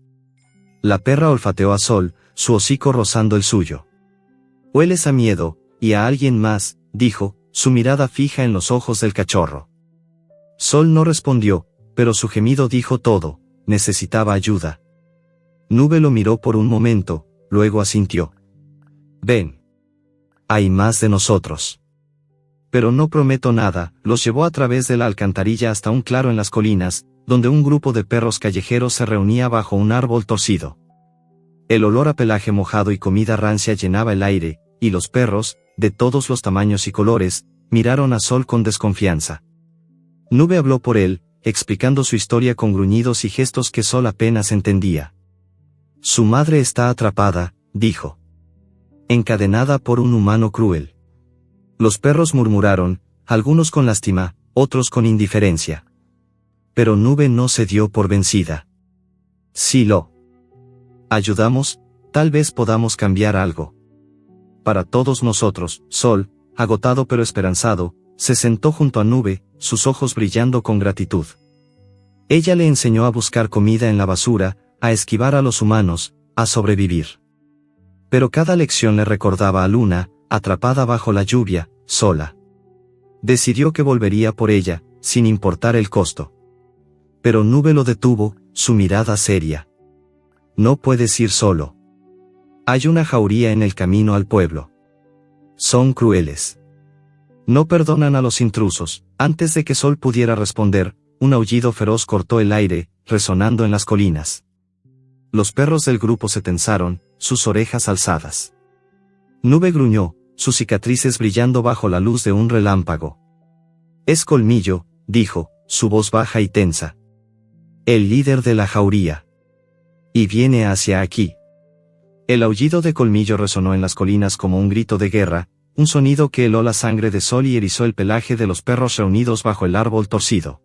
La perra olfateó a Sol, su hocico rozando el suyo. «Hueles a miedo, y a alguien más», dijo, su mirada fija en los ojos del cachorro. Sol no respondió, pero su gemido dijo todo: necesitaba ayuda. Nube lo miró por un momento, luego asintió. «Ven. Hay más de nosotros. Pero no prometo nada». Los llevó a través de la alcantarilla hasta un claro en las colinas, donde un grupo de perros callejeros se reunía bajo un árbol torcido. El olor a pelaje mojado y comida rancia llenaba el aire, y los perros, de todos los tamaños y colores, miraron a Sol con desconfianza. Nube habló por él, explicando su historia con gruñidos y gestos que Sol apenas entendía. «Su madre está atrapada», dijo. «Encadenada por un humano cruel». Los perros murmuraron, algunos con lástima, otros con indiferencia. Pero Nube no se dio por vencida. «Si lo ayudamos, tal vez podamos cambiar algo. Para todos nosotros». Sol, agotado pero esperanzado, se sentó junto a Nube, sus ojos brillando con gratitud. Ella le enseñó a buscar comida en la basura, a esquivar a los humanos, a sobrevivir. Pero cada lección le recordaba a Luna, atrapada bajo la lluvia, sola. Decidió que volvería por ella, sin importar el costo. Pero Nube lo detuvo, su mirada seria. «No puedes ir solo. Hay una jauría en el camino al pueblo. Son crueles. No perdonan a los intrusos». Antes de que Sol pudiera responder, un aullido feroz cortó el aire, resonando en las colinas. Los perros del grupo se tensaron, sus orejas alzadas. Nube gruñó, sus cicatrices brillando bajo la luz de un relámpago. «Es Colmillo», dijo, su voz baja y tensa. «El líder de la jauría. Y viene hacia aquí». El aullido de Colmillo resonó en las colinas como un grito de guerra, un sonido que heló la sangre de Sol y erizó el pelaje de los perros reunidos bajo el árbol torcido.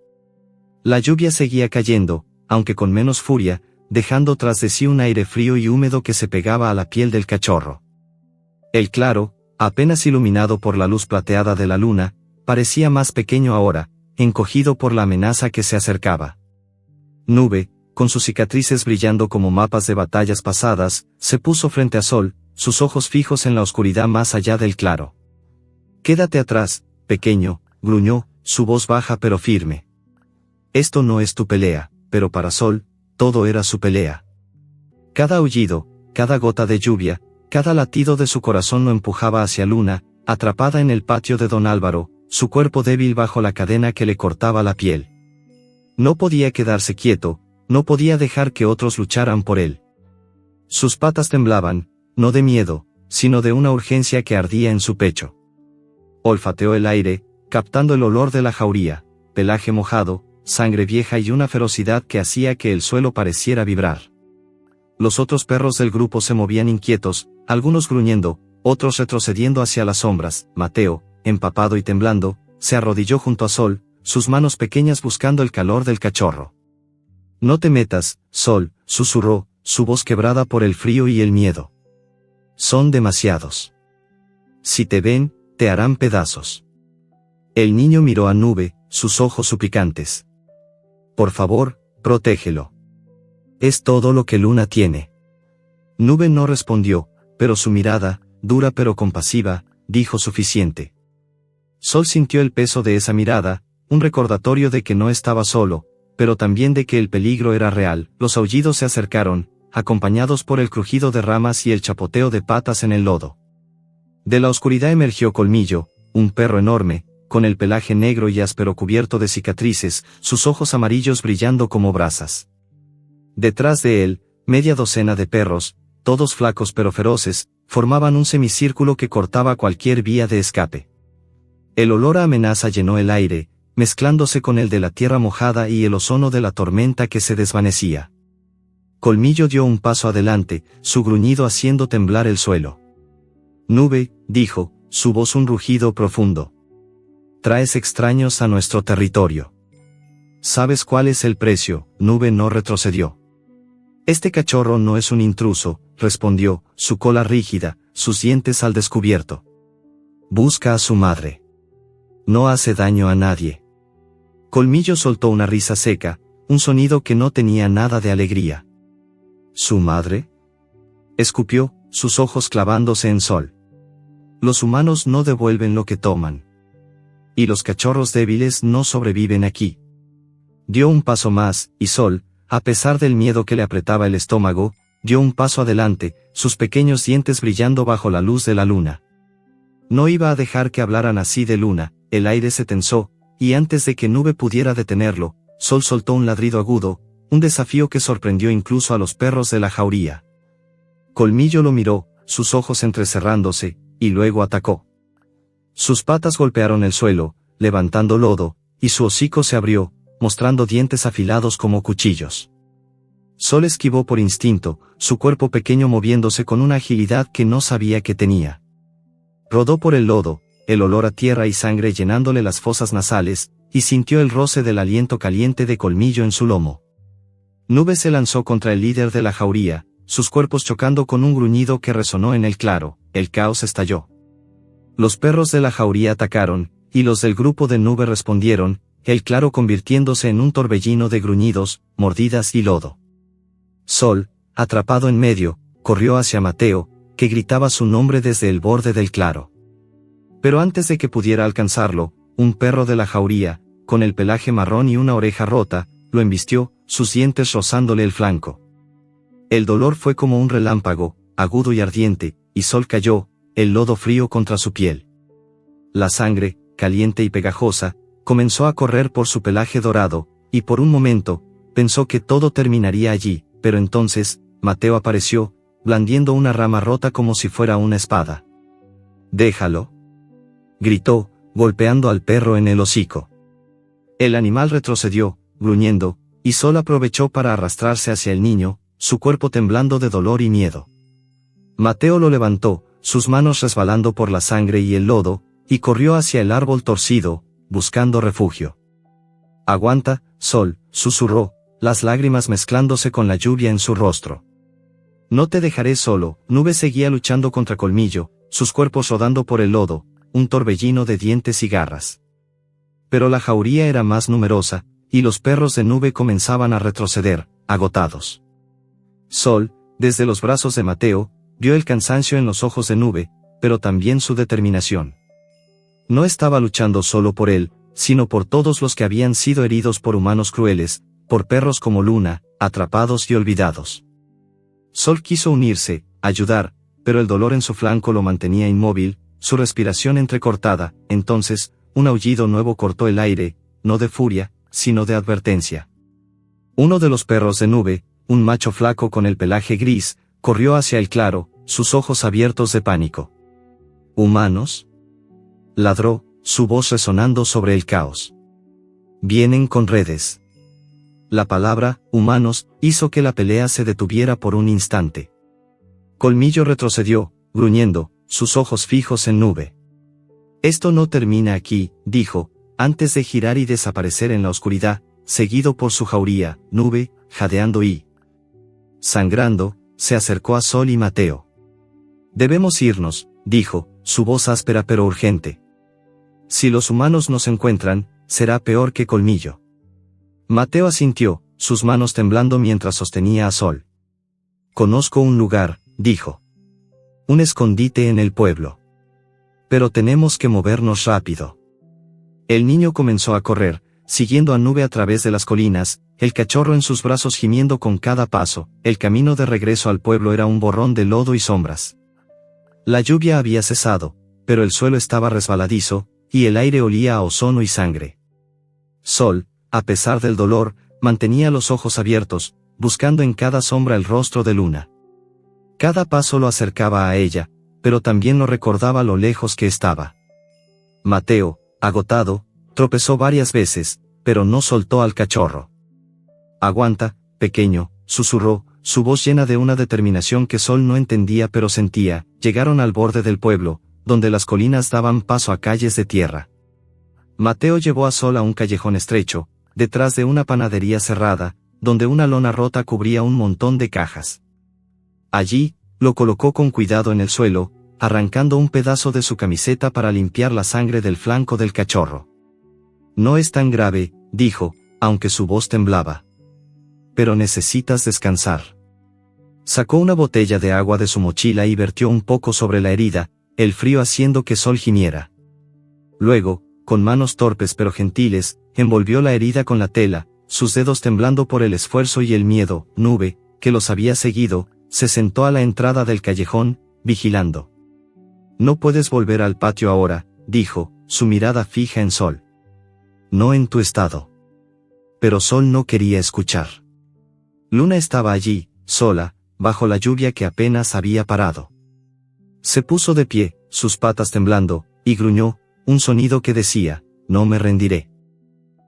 La lluvia seguía cayendo, aunque con menos furia, dejando tras de sí un aire frío y húmedo que se pegaba a la piel del cachorro. El claro, apenas iluminado por la luz plateada de la luna, parecía más pequeño ahora, encogido por la amenaza que se acercaba. Nube, con sus cicatrices brillando como mapas de batallas pasadas, se puso frente a Sol, sus ojos fijos en la oscuridad más allá del claro. «Quédate atrás, pequeño», gruñó, su voz baja pero firme. «Esto no es tu pelea», pero para Sol, todo era su pelea. Cada aullido, cada gota de lluvia, cada latido de su corazón lo empujaba hacia Luna, atrapada en el patio de Don Álvaro, su cuerpo débil bajo la cadena que le cortaba la piel. No podía quedarse quieto, no podía dejar que otros lucharan por él. Sus patas temblaban, no de miedo, sino de una urgencia que ardía en su pecho. Olfateó el aire, captando el olor de la jauría, pelaje mojado, sangre vieja y una ferocidad que hacía que el suelo pareciera vibrar. Los otros perros del grupo se movían inquietos, algunos gruñendo, otros retrocediendo hacia las sombras. Mateo, empapado y temblando, se arrodilló junto a Sol, sus manos pequeñas buscando el calor del cachorro. «No te metas, Sol», susurró, su voz quebrada por el frío y el miedo. «Son demasiados. Si te ven, te harán pedazos». El niño miró a Nube, sus ojos suplicantes. «Por favor, protégelo. Es todo lo que Luna tiene». Nube no respondió, pero su mirada, dura pero compasiva, dijo suficiente. Sol sintió el peso de esa mirada, un recordatorio de que no estaba solo, pero también de que el peligro era real. Los aullidos se acercaron, acompañados por el crujido de ramas y el chapoteo de patas en el lodo. De la oscuridad emergió Colmillo, un perro enorme, con el pelaje negro y áspero cubierto de cicatrices, sus ojos amarillos brillando como brasas. Detrás de él, media docena de perros, todos flacos pero feroces, formaban un semicírculo que cortaba cualquier vía de escape. El olor a amenaza llenó el aire, mezclándose con el de la tierra mojada y el ozono de la tormenta que se desvanecía. Colmillo dio un paso adelante, su gruñido haciendo temblar el suelo. «Nube», dijo, su voz un rugido profundo. «Traes extraños a nuestro territorio. ¿Sabes cuál es el precio?». Nube no retrocedió. «Este cachorro no es un intruso», respondió, su cola rígida, sus dientes al descubierto. «Busca a su madre. No hace daño a nadie». Colmillo soltó una risa seca, un sonido que no tenía nada de alegría. «¿Su madre?», escupió, sus ojos clavándose en Sol. «Los humanos no devuelven lo que toman. Y los cachorros débiles no sobreviven aquí». Dio un paso más, y Sol, a pesar del miedo que le apretaba el estómago, dio un paso adelante, sus pequeños dientes brillando bajo la luz de la luna. No iba a dejar que hablaran así de Luna. El aire se tensó, y antes de que Nube pudiera detenerlo, Sol soltó un ladrido agudo, un desafío que sorprendió incluso a los perros de la jauría. Colmillo lo miró, sus ojos entrecerrándose, y luego atacó. Sus patas golpearon el suelo, levantando lodo, y su hocico se abrió, mostrando dientes afilados como cuchillos. Sol esquivó por instinto, su cuerpo pequeño moviéndose con una agilidad que no sabía que tenía. Rodó por el lodo, el olor a tierra y sangre llenándole las fosas nasales, y sintió el roce del aliento caliente de Colmillo en su lomo. Nube se lanzó contra el líder de la jauría, sus cuerpos chocando con un gruñido que resonó en el claro. El caos estalló. Los perros de la jauría atacaron, y los del grupo de Nube respondieron, el claro convirtiéndose en un torbellino de gruñidos, mordidas y lodo. Sol, atrapado en medio, corrió hacia Mateo, que gritaba su nombre desde el borde del claro. Pero antes de que pudiera alcanzarlo, un perro de la jauría, con el pelaje marrón y una oreja rota, lo embistió, sus dientes rozándole el flanco. El dolor fue como un relámpago, agudo y ardiente, y Sol cayó, el lodo frío contra su piel. La sangre, caliente y pegajosa, comenzó a correr por su pelaje dorado, y por un momento, pensó que todo terminaría allí, pero entonces, Mateo apareció, blandiendo una rama rota como si fuera una espada. «Déjalo», gritó, golpeando al perro en el hocico. El animal retrocedió, gruñendo, y Sol aprovechó para arrastrarse hacia el niño, su cuerpo temblando de dolor y miedo. Mateo lo levantó, sus manos resbalando por la sangre y el lodo, y corrió hacia el árbol torcido, buscando refugio. «Aguanta, Sol», susurró, las lágrimas mezclándose con la lluvia en su rostro. «No te dejaré solo». Nube seguía luchando contra Colmillo, sus cuerpos rodando por el lodo, un torbellino de dientes y garras. Pero la jauría era más numerosa, y los perros de Nube comenzaban a retroceder, agotados. Sol, desde los brazos de Mateo, vio el cansancio en los ojos de Nube, pero también su determinación. No estaba luchando solo por él, sino por todos los que habían sido heridos por humanos crueles, por perros como Luna, atrapados y olvidados. Sol quiso unirse, ayudar, pero el dolor en su flanco lo mantenía inmóvil, su respiración entrecortada. Entonces, un aullido nuevo cortó el aire, no de furia, sino de advertencia. Uno de los perros de Nube, un macho flaco con el pelaje gris, corrió hacia el claro, sus ojos abiertos de pánico. «¿Humanos?», ladró, su voz resonando sobre el caos. Vienen con redes. La palabra, humanos, hizo que la pelea se detuviera por un instante. Colmillo retrocedió, gruñendo, sus ojos fijos en Nube. Esto no termina aquí, dijo, antes de girar y desaparecer en la oscuridad, seguido por su jauría. Nube, jadeando y sangrando, se acercó a Sol y Mateo. Debemos irnos, dijo, su voz áspera pero urgente. Si los humanos nos encuentran, será peor que Colmillo. Mateo asintió, sus manos temblando mientras sostenía a Sol. Conozco un lugar, dijo. Un escondite en el pueblo. Pero tenemos que movernos rápido. El niño comenzó a correr, siguiendo a Nube a través de las colinas, el cachorro en sus brazos gimiendo con cada paso. El camino de regreso al pueblo era un borrón de lodo y sombras. La lluvia había cesado, pero el suelo estaba resbaladizo, y el aire olía a ozono y sangre. Sol, a pesar del dolor, mantenía los ojos abiertos, buscando en cada sombra el rostro de Luna. Cada paso lo acercaba a ella, pero también lo recordaba lo lejos que estaba. Mateo, agotado, tropezó varias veces, pero no soltó al cachorro. Aguanta, pequeño, susurró, su voz llena de una determinación que Sol no entendía pero sentía. Llegaron al borde del pueblo, donde las colinas daban paso a calles de tierra. Mateo llevó a Sol a un callejón estrecho, detrás de una panadería cerrada, donde una lona rota cubría un montón de cajas. Allí, lo colocó con cuidado en el suelo, arrancando un pedazo de su camiseta para limpiar la sangre del flanco del cachorro. No es tan grave, dijo, aunque su voz temblaba. Pero necesitas descansar. Sacó una botella de agua de su mochila y vertió un poco sobre la herida, el frío haciendo que Sol gimiera. Luego, con manos torpes pero gentiles, envolvió la herida con la tela, sus dedos temblando por el esfuerzo y el miedo. Nube, que los había seguido, se sentó a la entrada del callejón, vigilando. No puedes volver al patio ahora, dijo, su mirada fija en Sol. No en tu estado. Pero Sol no quería escuchar. Luna estaba allí, sola, bajo la lluvia que apenas había parado. Se puso de pie, sus patas temblando, y gruñó, un sonido que decía, no me rendiré.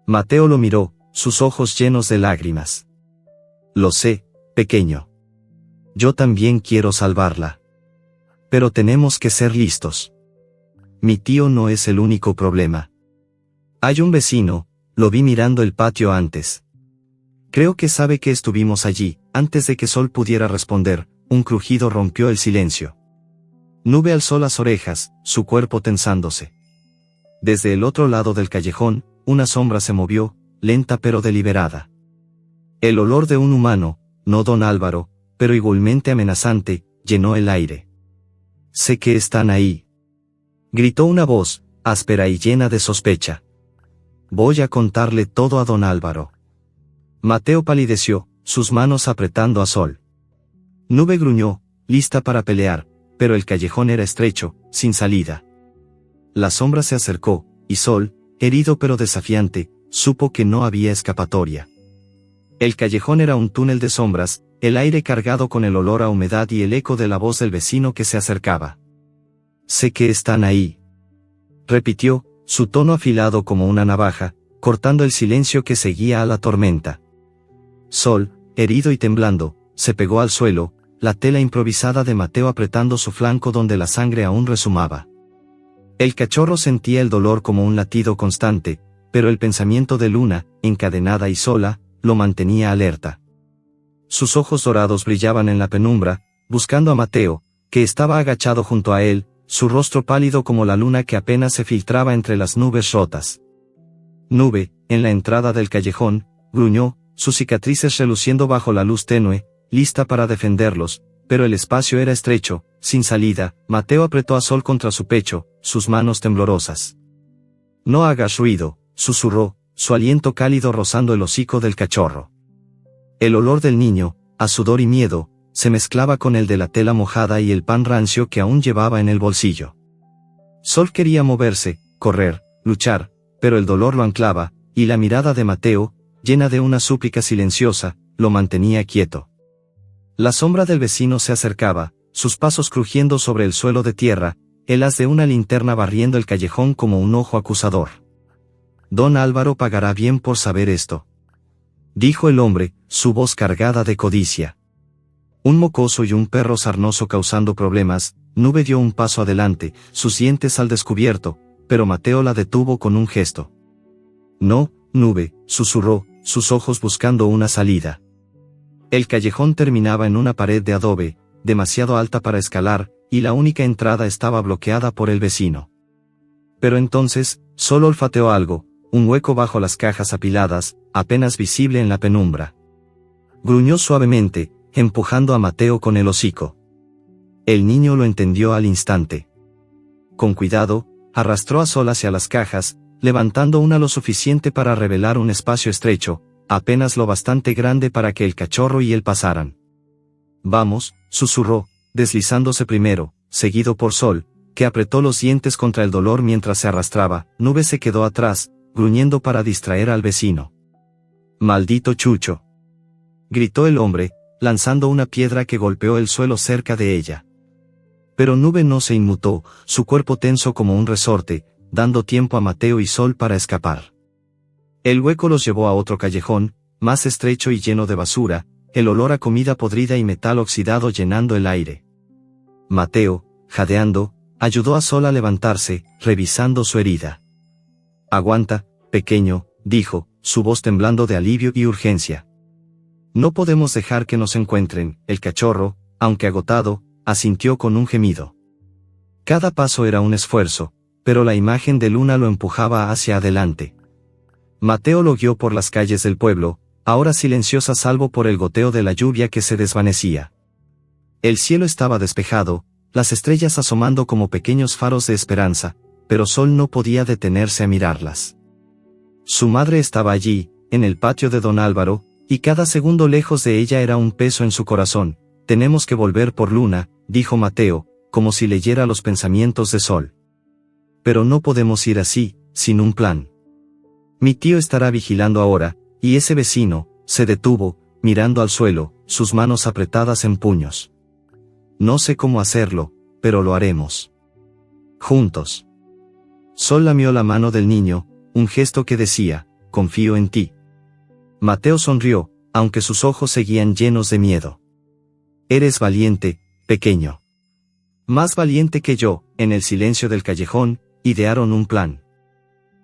Mateo lo miró, sus ojos llenos de lágrimas. Lo sé, pequeño. Yo también quiero salvarla. Pero tenemos que ser listos. Mi tío no es el único problema. Hay un vecino, lo vi mirando el patio antes. Creo que sabe que estuvimos allí. Antes de que Sol pudiera responder, un crujido rompió el silencio. Nube alzó las orejas, su cuerpo tensándose. Desde el otro lado del callejón, una sombra se movió, lenta pero deliberada. El olor de un humano, no don Álvaro, pero igualmente amenazante, llenó el aire. Sé que están ahí. Gritó una voz, áspera y llena de sospecha. Voy a contarle todo a don Álvaro. Mateo palideció, sus manos apretando a Sol. Nube gruñó, lista para pelear, pero el callejón era estrecho, sin salida. La sombra se acercó, y Sol, herido pero desafiante, supo que no había escapatoria. El callejón era un túnel de sombras, el aire cargado con el olor a humedad y el eco de la voz del vecino que se acercaba. Sé que están ahí. Repitió, su tono afilado como una navaja, cortando el silencio que seguía a la tormenta. Sol, herido y temblando, se pegó al suelo, la tela improvisada de Mateo apretando su flanco donde la sangre aún resumaba. El cachorro sentía el dolor como un latido constante, pero el pensamiento de Luna, encadenada y sola, lo mantenía alerta. Sus ojos dorados brillaban en la penumbra, buscando a Mateo, que estaba agachado junto a él, su rostro pálido como la luna que apenas se filtraba entre las nubes rotas. Nube, en la entrada del callejón, gruñó, sus cicatrices reluciendo bajo la luz tenue, lista para defenderlos, pero el espacio era estrecho, sin salida. Mateo apretó a Sol contra su pecho, sus manos temblorosas. No hagas ruido, susurró, su aliento cálido rozando el hocico del cachorro. El olor del niño, a sudor y miedo, se mezclaba con el de la tela mojada y el pan rancio que aún llevaba en el bolsillo. Sol quería moverse, correr, luchar, pero el dolor lo anclaba, y la mirada de Mateo, llena de una súplica silenciosa, lo mantenía quieto. La sombra del vecino se acercaba, sus pasos crujiendo sobre el suelo de tierra, el haz de una linterna barriendo el callejón como un ojo acusador. Don Álvaro pagará bien por saber esto, dijo el hombre, su voz cargada de codicia. Un mocoso y un perro sarnoso causando problemas. Nube dio un paso adelante, sus dientes al descubierto, pero Mateo la detuvo con un gesto. No, Nube, susurró, sus ojos buscando una salida. El callejón terminaba en una pared de adobe, demasiado alta para escalar, y la única entrada estaba bloqueada por el vecino. Pero entonces, solo olfateó algo, un hueco bajo las cajas apiladas, apenas visible en la penumbra. Gruñó suavemente, empujando a Mateo con el hocico. El niño lo entendió al instante. Con cuidado, arrastró a Sol hacia las cajas, levantando una lo suficiente para revelar un espacio estrecho, apenas lo bastante grande para que el cachorro y él pasaran. Vamos, susurró, deslizándose primero, seguido por Sol, que apretó los dientes contra el dolor mientras se arrastraba. Nube se quedó atrás, gruñendo para distraer al vecino. «Maldito chucho», gritó el hombre, lanzando una piedra que golpeó el suelo cerca de ella. Pero Nube no se inmutó, su cuerpo tenso como un resorte, dando tiempo a Mateo y Sol para escapar. El hueco los llevó a otro callejón, más estrecho y lleno de basura, el olor a comida podrida y metal oxidado llenando el aire. Mateo, jadeando, ayudó a Sol a levantarse, revisando su herida. «Aguanta, pequeño», dijo, su voz temblando de alivio y urgencia. «No podemos dejar que nos encuentren». El cachorro, aunque agotado, asintió con un gemido. Cada paso era un esfuerzo, pero la imagen de Luna lo empujaba hacia adelante. Mateo lo guió por las calles del pueblo, ahora silenciosas salvo por el goteo de la lluvia que se desvanecía. El cielo estaba despejado, las estrellas asomando como pequeños faros de esperanza, pero Sol no podía detenerse a mirarlas. Su madre estaba allí, en el patio de Don Álvaro, y cada segundo lejos de ella era un peso en su corazón. «Tenemos que volver por Luna», dijo Mateo, como si leyera los pensamientos de Sol. «Pero no podemos ir así, sin un plan. Mi tío estará vigilando ahora», y ese vecino, se detuvo, mirando al suelo, sus manos apretadas en puños. «No sé cómo hacerlo, pero lo haremos. Juntos». Sol lamió la mano del niño, un gesto que decía, «Confío en ti». Mateo sonrió, aunque sus ojos seguían llenos de miedo. «Eres valiente, pequeño. Más valiente que yo». En el silencio del callejón, idearon un plan.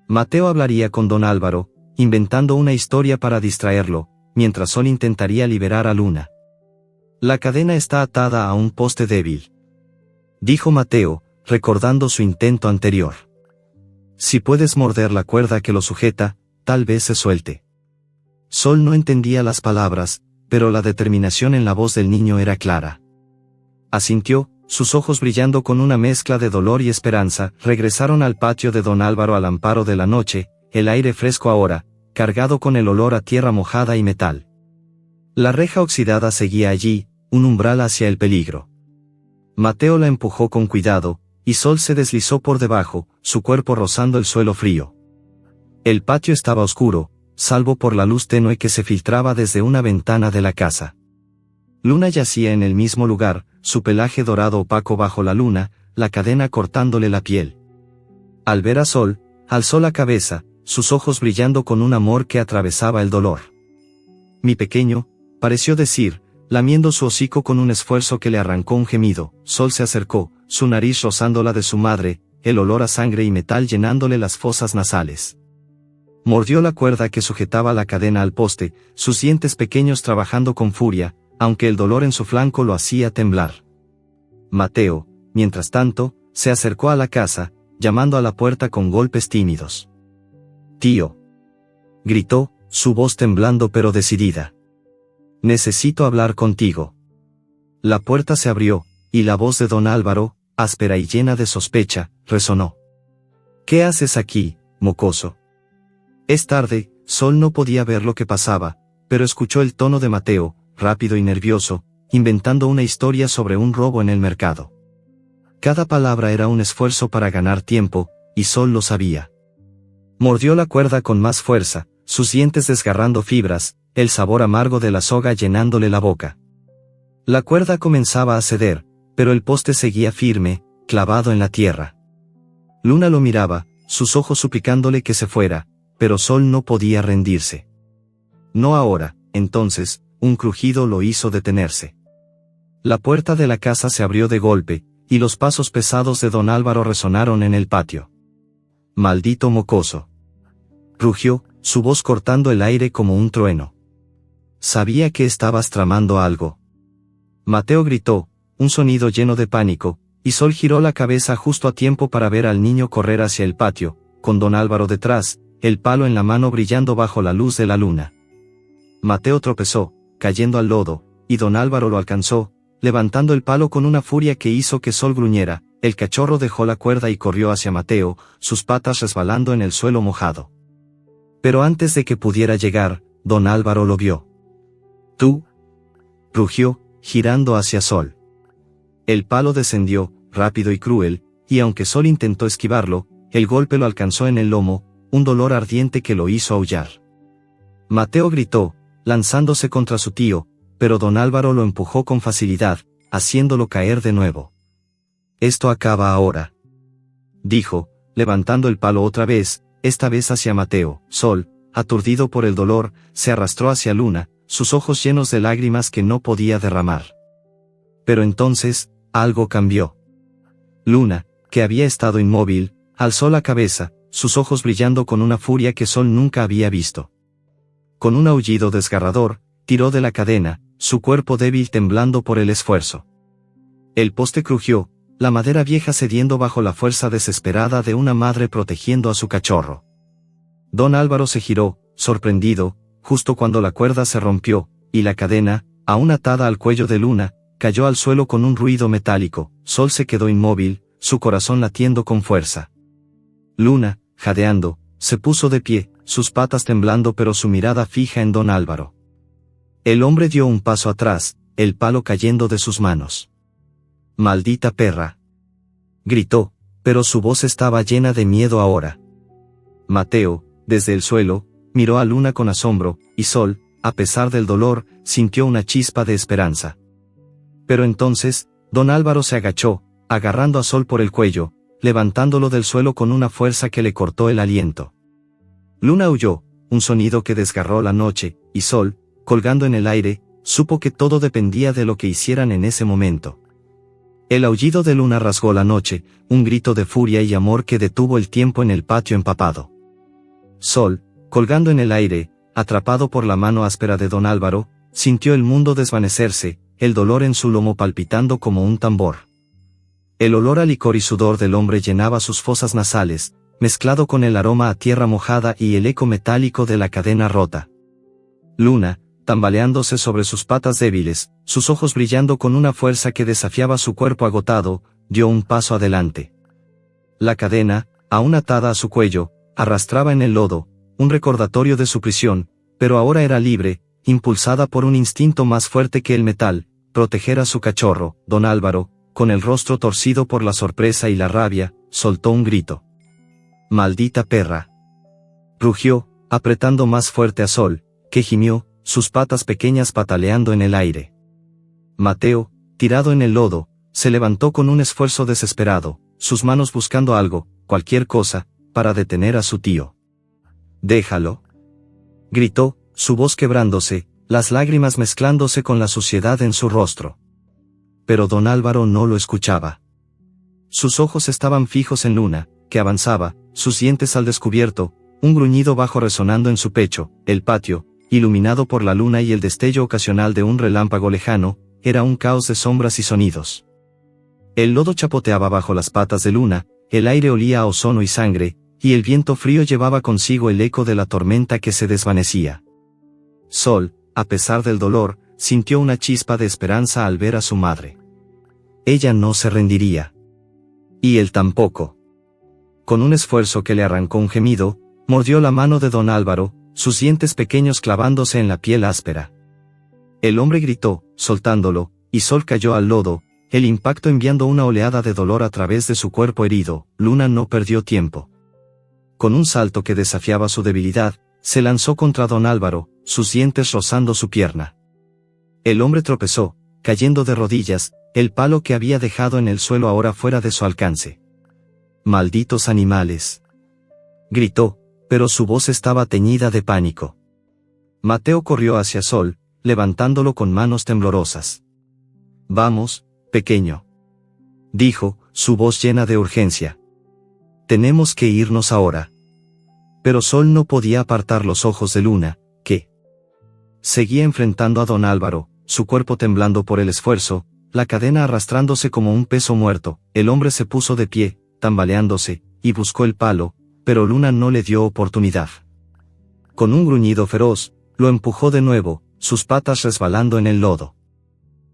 Mateo hablaría con Don Álvaro, inventando una historia para distraerlo, mientras Sol intentaría liberar a Luna. «La cadena está atada a un poste débil», dijo Mateo, recordando su intento anterior. «Si puedes morder la cuerda que lo sujeta, tal vez se suelte». Sol no entendía las palabras, pero la determinación en la voz del niño era clara. Asintió, sus ojos brillando con una mezcla de dolor y esperanza. Regresaron al patio de Don Álvaro al amparo de la noche, el aire fresco ahora, cargado con el olor a tierra mojada y metal. La reja oxidada seguía allí, un umbral hacia el peligro. Mateo la empujó con cuidado, y Sol se deslizó por debajo, su cuerpo rozando el suelo frío. El patio estaba oscuro, salvo por la luz tenue que se filtraba desde una ventana de la casa. Luna yacía en el mismo lugar, su pelaje dorado opaco bajo la luna, la cadena cortándole la piel. Al ver a Sol, alzó la cabeza, sus ojos brillando con un amor que atravesaba el dolor. «Mi pequeño», pareció decir, lamiendo su hocico con un esfuerzo que le arrancó un gemido. Sol se acercó, su nariz rozando la de su madre, el olor a sangre y metal llenándole las fosas nasales. Mordió la cuerda que sujetaba la cadena al poste, sus dientes pequeños trabajando con furia, aunque el dolor en su flanco lo hacía temblar. Mateo, mientras tanto, se acercó a la casa, llamando a la puerta con golpes tímidos. «Tío», gritó, su voz temblando pero decidida. «Necesito hablar contigo». La puerta se abrió, y la voz de Don Álvaro, áspera y llena de sospecha, resonó. «¿Qué haces aquí, mocoso?» Es tarde. Sol no podía ver lo que pasaba, pero escuchó el tono de Mateo, rápido y nervioso, inventando una historia sobre un robo en el mercado. Cada palabra era un esfuerzo para ganar tiempo, y Sol lo sabía. Mordió la cuerda con más fuerza, sus dientes desgarrando fibras, el sabor amargo de la soga llenándole la boca. La cuerda comenzaba a ceder, pero el poste seguía firme, clavado en la tierra. Luna lo miraba, sus ojos suplicándole que se fuera, pero Sol no podía rendirse. No ahora. Entonces, un crujido lo hizo detenerse. La puerta de la casa se abrió de golpe, y los pasos pesados de don Álvaro resonaron en el patio. «Maldito mocoso», rugió, su voz cortando el aire como un trueno. «Sabía que estabas tramando algo». Mateo gritó, un sonido lleno de pánico, y Sol giró la cabeza justo a tiempo para ver al niño correr hacia el patio, con don Álvaro detrás, el palo en la mano brillando bajo la luz de la luna. Mateo tropezó, cayendo al lodo, y don Álvaro lo alcanzó, levantando el palo con una furia que hizo que Sol gruñera. El cachorro dejó la cuerda y corrió hacia Mateo, sus patas resbalando en el suelo mojado. Pero antes de que pudiera llegar, don Álvaro lo vio. «¿Tú?», rugió, girando hacia Sol. El palo descendió, rápido y cruel, y aunque Sol intentó esquivarlo, el golpe lo alcanzó en el lomo, un dolor ardiente que lo hizo aullar. Mateo gritó, lanzándose contra su tío, pero don Álvaro lo empujó con facilidad, haciéndolo caer de nuevo. «Esto acaba ahora», dijo, levantando el palo otra vez, esta vez hacia Mateo. Sol, aturdido por el dolor, se arrastró hacia Luna, sus ojos llenos de lágrimas que no podía derramar. Pero entonces, algo cambió. Luna, que había estado inmóvil, alzó la cabeza, sus ojos brillando con una furia que Sol nunca había visto. Con un aullido desgarrador, tiró de la cadena, su cuerpo débil temblando por el esfuerzo. El poste crujió, la madera vieja cediendo bajo la fuerza desesperada de una madre protegiendo a su cachorro. Don Álvaro se giró, sorprendido, justo cuando la cuerda se rompió, y la cadena, aún atada al cuello de Luna, cayó al suelo con un ruido metálico. Sol se quedó inmóvil, su corazón latiendo con fuerza. Luna, jadeando, se puso de pie, sus patas temblando pero su mirada fija en don Álvaro. El hombre dio un paso atrás, el palo cayendo de sus manos. «Maldita perra», gritó, pero su voz estaba llena de miedo ahora. Mateo, desde el suelo, miró a Luna con asombro, y Sol, a pesar del dolor, sintió una chispa de esperanza. Pero entonces, don Álvaro se agachó, agarrando a Sol por el cuello, levantándolo del suelo con una fuerza que le cortó el aliento. Luna aulló, un sonido que desgarró la noche, y Sol, colgando en el aire, supo que todo dependía de lo que hicieran en ese momento. El aullido de Luna rasgó la noche, un grito de furia y amor que detuvo el tiempo en el patio empapado. Sol, colgando en el aire, atrapado por la mano áspera de don Álvaro, sintió el mundo desvanecerse, el dolor en su lomo palpitando como un tambor. El olor a licor y sudor del hombre llenaba sus fosas nasales, mezclado con el aroma a tierra mojada y el eco metálico de la cadena rota. Luna, tambaleándose sobre sus patas débiles, sus ojos brillando con una fuerza que desafiaba su cuerpo agotado, dio un paso adelante. La cadena, aún atada a su cuello, arrastraba en el lodo, un recordatorio de su prisión, pero ahora era libre, impulsada por un instinto más fuerte que el metal, proteger a su cachorro. Don Álvaro, con el rostro torcido por la sorpresa y la rabia, soltó un grito. «Maldita perra», rugió, apretando más fuerte a Sol, que gimió, sus patas pequeñas pataleando en el aire. Mateo, tirado en el lodo, se levantó con un esfuerzo desesperado, sus manos buscando algo, cualquier cosa, para detener a su tío. «Déjalo», gritó, su voz quebrándose, las lágrimas mezclándose con la suciedad en su rostro. Pero don Álvaro no lo escuchaba. Sus ojos estaban fijos en Luna, que avanzaba, sus dientes al descubierto, un gruñido bajo resonando en su pecho. El patio, iluminado por la luna y el destello ocasional de un relámpago lejano, era un caos de sombras y sonidos. El lodo chapoteaba bajo las patas de Luna, el aire olía a ozono y sangre, y el viento frío llevaba consigo el eco de la tormenta que se desvanecía. Sol, a pesar del dolor, sintió una chispa de esperanza al ver a su madre. Ella no se rendiría. Y él tampoco. Con un esfuerzo que le arrancó un gemido, mordió la mano de don Álvaro, sus dientes pequeños clavándose en la piel áspera. El hombre gritó, soltándolo, y Sol cayó al lodo, el impacto enviando una oleada de dolor a través de su cuerpo herido. Luna no perdió tiempo. Con un salto que desafiaba su debilidad, se lanzó contra don Álvaro, sus dientes rozando su pierna. El hombre tropezó, cayendo de rodillas, el palo que había dejado en el suelo ahora fuera de su alcance. «Malditos animales», gritó, pero su voz estaba teñida de pánico. Mateo corrió hacia Sol, levantándolo con manos temblorosas. «Vamos, pequeño», dijo, su voz llena de urgencia. «Tenemos que irnos ahora». Pero Sol no podía apartar los ojos de Luna, que seguía enfrentando a don Álvaro, su cuerpo temblando por el esfuerzo, la cadena arrastrándose como un peso muerto. El hombre se puso de pie, tambaleándose, y buscó el palo, pero Luna no le dio oportunidad. Con un gruñido feroz, lo empujó de nuevo, sus patas resbalando en el lodo.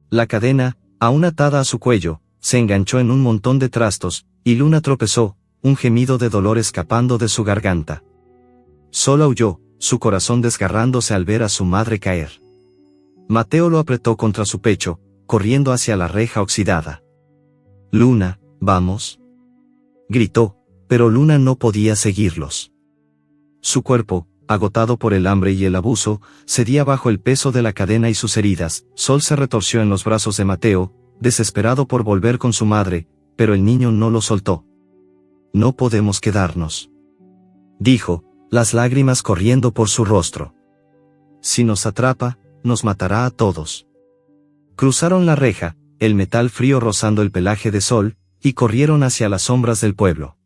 La cadena, aún atada a su cuello, se enganchó en un montón de trastos, y Luna tropezó, un gemido de dolor escapando de su garganta. Sol aulló, su corazón desgarrándose al ver a su madre caer. Mateo lo apretó contra su pecho, corriendo hacia la reja oxidada. «Luna, vamos», gritó, pero Luna no podía seguirlos. Su cuerpo, agotado por el hambre y el abuso, cedía bajo el peso de la cadena y sus heridas. Sol se retorció en los brazos de Mateo, desesperado por volver con su madre, pero el niño no lo soltó. «No podemos quedarnos», dijo, las lágrimas corriendo por su rostro. «Si nos atrapa, nos matará a todos». Cruzaron la reja, el metal frío rozando el pelaje de Sol, y corrieron hacia las sombras del pueblo.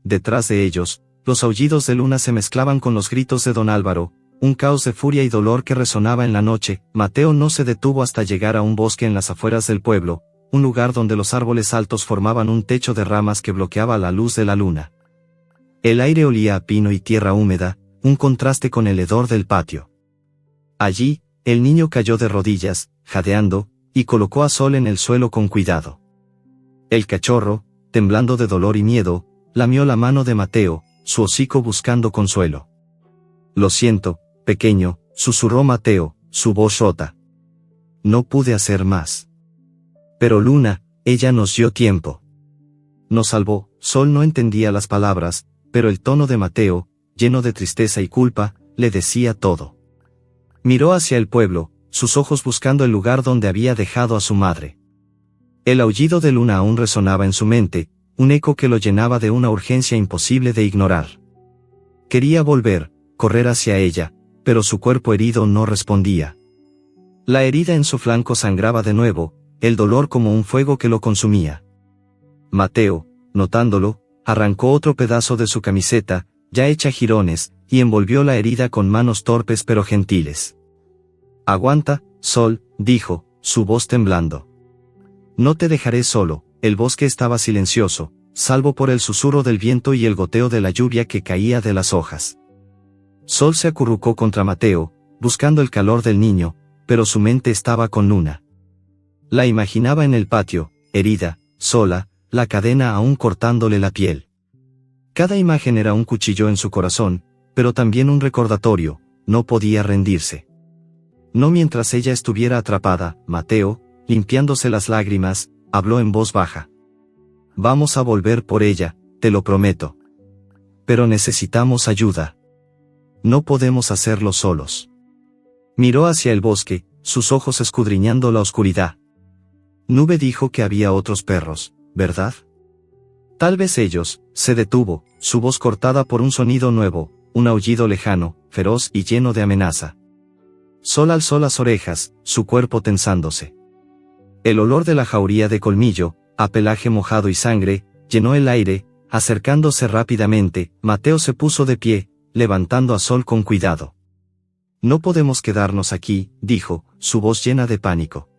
Detrás de ellos, los aullidos de Luna se mezclaban con los gritos de don Álvaro, un caos de furia y dolor que resonaba en la noche. Mateo no se detuvo hasta llegar a un bosque en las afueras del pueblo, un lugar donde los árboles altos formaban un techo de ramas que bloqueaba la luz de la luna. El aire olía a pino y tierra húmeda, un contraste con el hedor del patio. Allí, el niño cayó de rodillas, jadeando, y colocó a Sol en el suelo con cuidado. El cachorro, temblando de dolor y miedo, lamió la mano de Mateo, su hocico buscando consuelo. «Lo siento, pequeño», susurró Mateo, su voz rota. «No pude hacer más. Pero Luna, ella nos dio tiempo. Nos salvó». Sol no entendía las palabras, pero el tono de Mateo, lleno de tristeza y culpa, le decía todo. Miró hacia el pueblo, sus ojos buscando el lugar donde había dejado a su madre. El aullido de Luna aún resonaba en su mente, un eco que lo llenaba de una urgencia imposible de ignorar. Quería volver, correr hacia ella, pero su cuerpo herido no respondía. La herida en su flanco sangraba de nuevo, el dolor como un fuego que lo consumía. Mateo, notándolo, arrancó otro pedazo de su camiseta, ya hecha jirones, y envolvió la herida con manos torpes pero gentiles. «Aguanta, Sol», dijo, su voz temblando. «No te dejaré solo». El bosque estaba silencioso, salvo por el susurro del viento y el goteo de la lluvia que caía de las hojas. Sol se acurrucó contra Mateo, buscando el calor del niño, pero su mente estaba con Luna. La imaginaba en el patio, herida, sola, la cadena aún cortándole la piel. Cada imagen era un cuchillo en su corazón, pero también un recordatorio, no podía rendirse. No mientras ella estuviera atrapada. Mateo, limpiándose las lágrimas, habló en voz baja. «Vamos a volver por ella, te lo prometo. Pero necesitamos ayuda. No podemos hacerlo solos». Miró hacia el bosque, sus ojos escudriñando la oscuridad. Nube dijo que había otros perros, ¿verdad? Tal vez ellos. Se detuvo, su voz cortada por un sonido nuevo, un aullido lejano, feroz y lleno de amenaza. Sol alzó las orejas, su cuerpo tensándose. El olor de la jauría de colmillo, a pelaje mojado y sangre, llenó el aire. Acercándose rápidamente, Mateo se puso de pie, levantando a Sol con cuidado. «No podemos quedarnos aquí», dijo, su voz llena de pánico.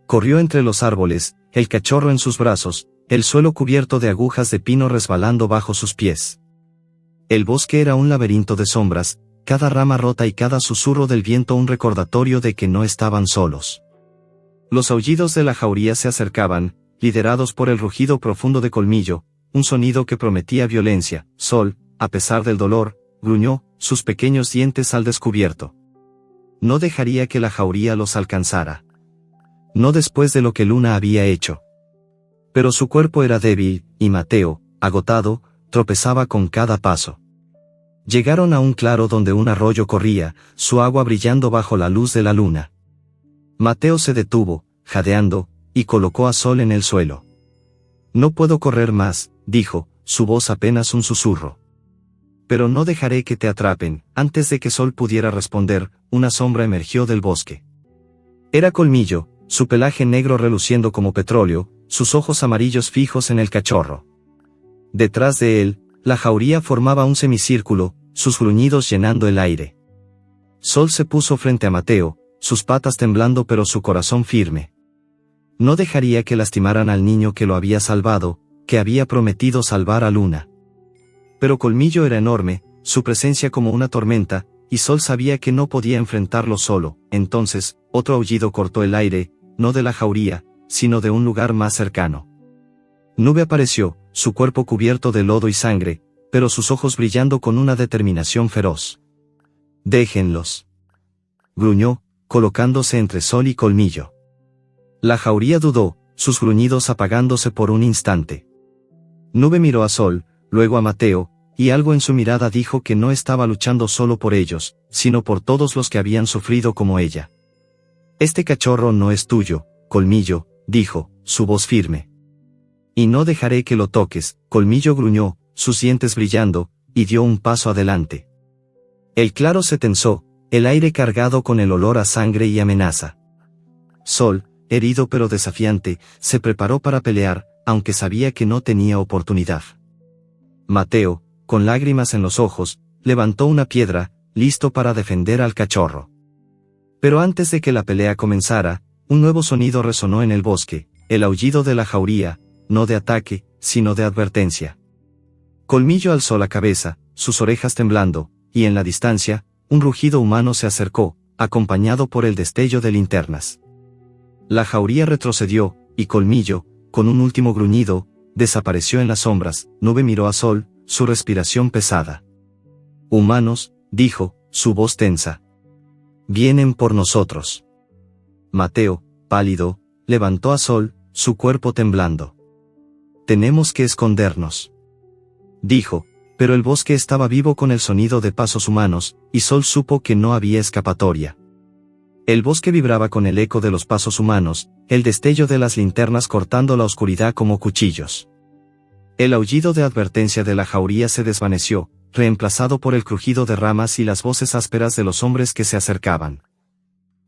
Corrió entre los árboles, el cachorro en sus brazos, el suelo cubierto de agujas de pino resbalando bajo sus pies. El bosque era un laberinto de sombras, cada rama rota y cada susurro del viento un recordatorio de que no estaban solos. Los aullidos de la jauría se acercaban, liderados por el rugido profundo de colmillo, un sonido que prometía violencia. Sol, a pesar del dolor, gruñó, sus pequeños dientes al descubierto. No dejaría que la jauría los alcanzara. No después de lo que Luna había hecho. Pero su cuerpo era débil, y Mateo, agotado, tropezaba con cada paso. Llegaron a un claro donde un arroyo corría, su agua brillando bajo la luz de la luna. Mateo se detuvo, jadeando, y colocó a Sol en el suelo. «No puedo correr más», dijo, su voz apenas un susurro. pero no dejaré que te atrapen. Antes de que Sol pudiera responder, una sombra emergió del bosque. Era Colmillo, su pelaje negro reluciendo como petróleo, sus ojos amarillos fijos en el cachorro. Detrás de él, la jauría formaba un semicírculo, sus gruñidos llenando el aire. Sol se puso frente a Mateo, sus patas temblando pero su corazón firme. No dejaría que lastimaran al niño que lo había salvado, que había prometido salvar a Luna. Pero Colmillo era enorme, su presencia como una tormenta, y Sol sabía que no podía enfrentarlo solo. Entonces, otro aullido cortó el aire, no de la jauría, sino de un lugar más cercano. Nube apareció, su cuerpo cubierto de lodo y sangre, pero sus ojos brillando con una determinación feroz. «Déjenlos», gruñó, colocándose entre Sol y Colmillo. La jauría dudó, sus gruñidos apagándose por un instante. Nube miró a Sol, luego a Mateo, y algo en su mirada dijo que no estaba luchando solo por ellos, sino por todos los que habían sufrido como ella. «Este cachorro no es tuyo, Colmillo», dijo, su voz firme. «Y no dejaré que lo toques», Colmillo gruñó, sus dientes brillando, y dio un paso adelante. El claro se tensó, el aire cargado con el olor a sangre y amenaza. Sol, herido pero desafiante, se preparó para pelear, aunque sabía que no tenía oportunidad. Mateo, con lágrimas en los ojos, levantó una piedra, listo para defender al cachorro. Pero antes de que la pelea comenzara, un nuevo sonido resonó en el bosque, el aullido de la jauría, no de ataque, sino de advertencia. Colmillo alzó la cabeza, sus orejas temblando, y en la distancia, un rugido humano se acercó, acompañado por el destello de linternas. La jauría retrocedió, y Colmillo, con un último gruñido, desapareció en las sombras. Nube miró a Sol, su respiración pesada. «Humanos», dijo, su voz tensa. «Vienen por nosotros». Mateo, pálido, levantó a Sol, su cuerpo temblando. «Tenemos que escondernos», dijo, pero el bosque estaba vivo con el sonido de pasos humanos, y Sol supo que no había escapatoria. El bosque vibraba con el eco de los pasos humanos, el destello de las linternas cortando la oscuridad como cuchillos. El aullido de advertencia de la jauría se desvaneció, reemplazado por el crujido de ramas y las voces ásperas de los hombres que se acercaban.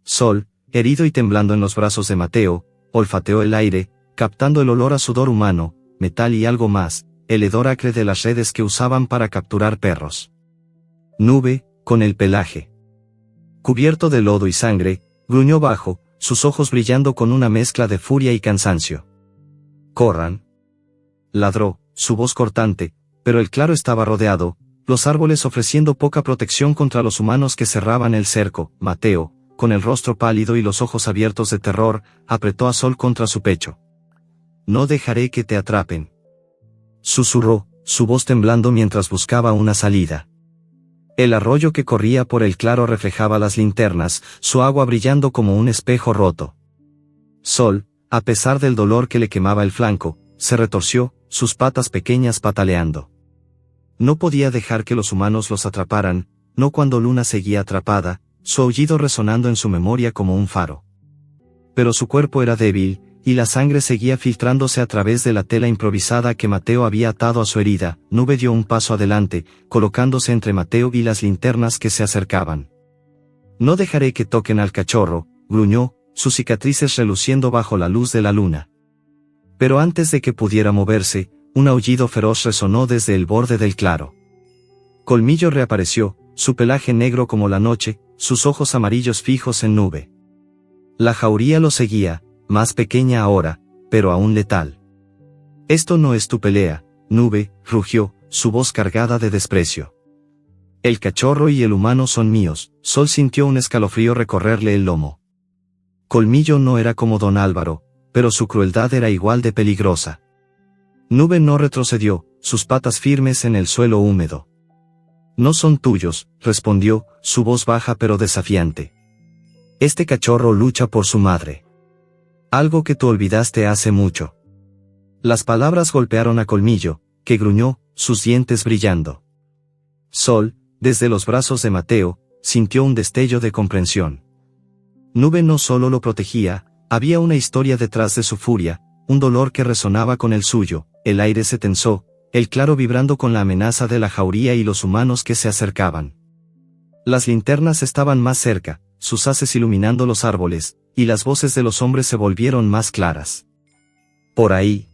Sol, herido y temblando en los brazos de Mateo, olfateó el aire, captando el olor a sudor humano, metal y algo más, el hedor acre de las redes que usaban para capturar perros. Nube, con el pelaje cubierto de lodo y sangre, gruñó bajo, sus ojos brillando con una mezcla de furia y cansancio. «¡Corran!», ladró, su voz cortante, pero el claro estaba rodeado, los árboles ofreciendo poca protección contra los humanos que cerraban el cerco. Mateo, con el rostro pálido y los ojos abiertos de terror, apretó a Sol contra su pecho. «No dejaré que te atrapen», susurró, su voz temblando mientras buscaba una salida. El arroyo que corría por el claro reflejaba las linternas, su agua brillando como un espejo roto. Sol, a pesar del dolor que le quemaba el flanco, se retorció, sus patas pequeñas pataleando. No podía dejar que los humanos los atraparan, no cuando Luna seguía atrapada, su aullido resonando en su memoria como un faro. Pero su cuerpo era débil, y la sangre seguía filtrándose a través de la tela improvisada que Mateo había atado a su herida. Nube dio un paso adelante, colocándose entre Mateo y las linternas que se acercaban. «No dejaré que toquen al cachorro», gruñó, sus cicatrices reluciendo bajo la luz de la luna. Pero antes de que pudiera moverse, un aullido feroz resonó desde el borde del claro. Colmillo reapareció, su pelaje negro como la noche, sus ojos amarillos fijos en Nube. La jauría lo seguía, más pequeña ahora, pero aún letal. «Esto no es tu pelea, Nube», rugió, su voz cargada de desprecio. «El cachorro y el humano son míos». Sol sintió un escalofrío recorrerle el lomo. Colmillo no era como don Álvaro, pero su crueldad era igual de peligrosa. Nube no retrocedió, sus patas firmes en el suelo húmedo. «No son tuyos», respondió, su voz baja pero desafiante. «Este cachorro lucha por su madre. Algo que tú olvidaste hace mucho». Las palabras golpearon a Colmillo, que gruñó, sus dientes brillando. Sol, desde los brazos de Mateo, sintió un destello de comprensión. Nube no solo lo protegía, había una historia detrás de su furia, un dolor que resonaba con el suyo. El aire se tensó, el claro vibrando con la amenaza de la jauría y los humanos que se acercaban. Las linternas estaban más cerca, sus haces iluminando los árboles, y las voces de los hombres se volvieron más claras. «Por ahí»,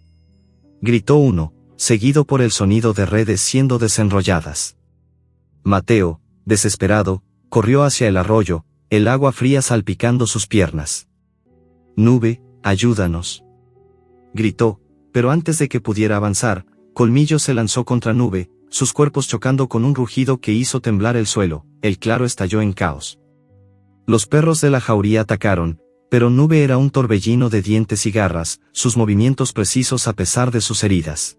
gritó uno, seguido por el sonido de redes siendo desenrolladas. Mateo, desesperado, corrió hacia el arroyo, el agua fría salpicando sus piernas. «Nube, ayúdanos», gritó, pero antes de que pudiera avanzar, Colmillo se lanzó contra Nube, sus cuerpos chocando con un rugido que hizo temblar el suelo, el claro estalló en caos. Los perros de la jauría atacaron, pero Nube era un torbellino de dientes y garras, sus movimientos precisos a pesar de sus heridas.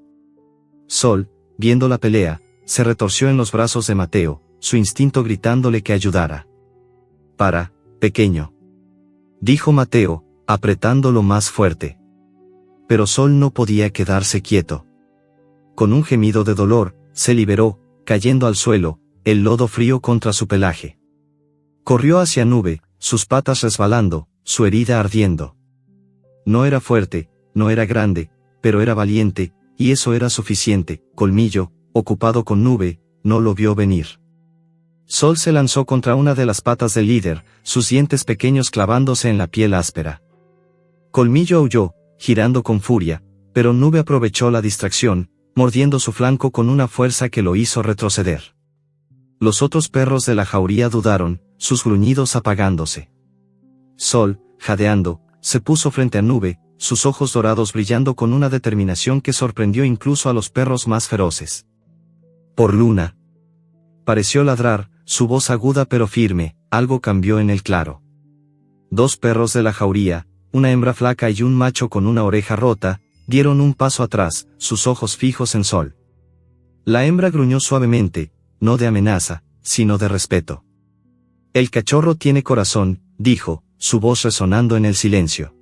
Sol, viendo la pelea, se retorció en los brazos de Mateo, su instinto gritándole que ayudara. «Para, pequeño», dijo Mateo, apretándolo más fuerte. Pero Sol no podía quedarse quieto. Con un gemido de dolor, se liberó, cayendo al suelo, el lodo frío contra su pelaje. Corrió hacia Nube, sus patas resbalando, su herida ardiendo. No era fuerte, no era grande, pero era valiente, y eso era suficiente. Colmillo, ocupado con Nube, no lo vio venir. Sol se lanzó contra una de las patas del líder, sus dientes pequeños clavándose en la piel áspera. Colmillo aulló, girando con furia, pero Nube aprovechó la distracción, mordiendo su flanco con una fuerza que lo hizo retroceder. Los otros perros de la jauría dudaron, sus gruñidos apagándose. Sol, jadeando, se puso frente a Nube, sus ojos dorados brillando con una determinación que sorprendió incluso a los perros más feroces. «Por Luna», pareció ladrar, su voz aguda pero firme, algo cambió en el claro. Dos perros de la jauría, una hembra flaca y un macho con una oreja rota, dieron un paso atrás, sus ojos fijos en Sol. La hembra gruñó suavemente, no de amenaza, sino de respeto. «El cachorro tiene corazón», dijo, su voz resonando en el silencio.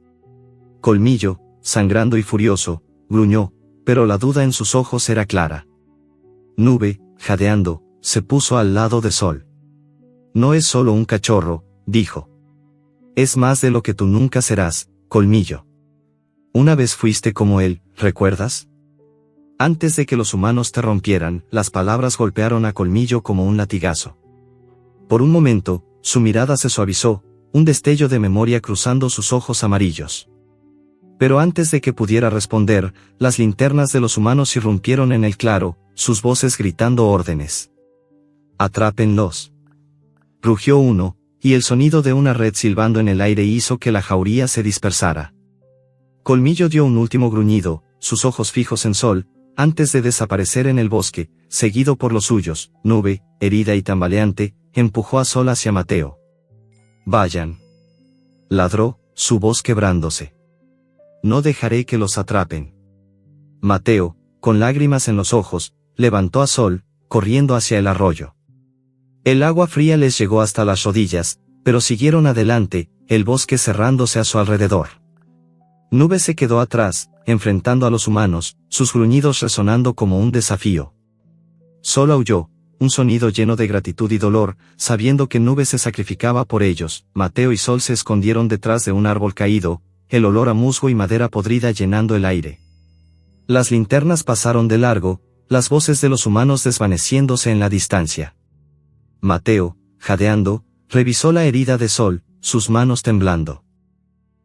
Colmillo, sangrando y furioso, gruñó, pero la duda en sus ojos era clara. Nube, jadeando, se puso al lado de Sol. «No es solo un cachorro», dijo. «Es más de lo que tú nunca serás, Colmillo. Una vez fuiste como él, ¿recuerdas?». Antes de que los humanos te rompieran, las palabras golpearon a Colmillo como un latigazo. Por un momento, su mirada se suavizó, un destello de memoria cruzando sus ojos amarillos. Pero antes de que pudiera responder, las linternas de los humanos irrumpieron en el claro, sus voces gritando órdenes. «Atrápenlos», rugió uno, y el sonido de una red silbando en el aire hizo que la jauría se dispersara. Colmillo dio un último gruñido, sus ojos fijos en Sol, antes de desaparecer en el bosque, seguido por los suyos. Nube, herida y tambaleante, empujó a Sol hacia Mateo. «Vayan», ladró, su voz quebrándose. «No dejaré que los atrapen». Mateo, con lágrimas en los ojos, levantó a Sol, corriendo hacia el arroyo. El agua fría les llegó hasta las rodillas, pero siguieron adelante, el bosque cerrándose a su alrededor. Nube se quedó atrás, enfrentando a los humanos, sus gruñidos resonando como un desafío. Sol aulló, un sonido lleno de gratitud y dolor, sabiendo que Nube se sacrificaba por ellos. Mateo y Sol se escondieron detrás de un árbol caído, el olor a musgo y madera podrida llenando el aire. Las linternas pasaron de largo, las voces de los humanos desvaneciéndose en la distancia. Mateo, jadeando, revisó la herida de Sol, sus manos temblando.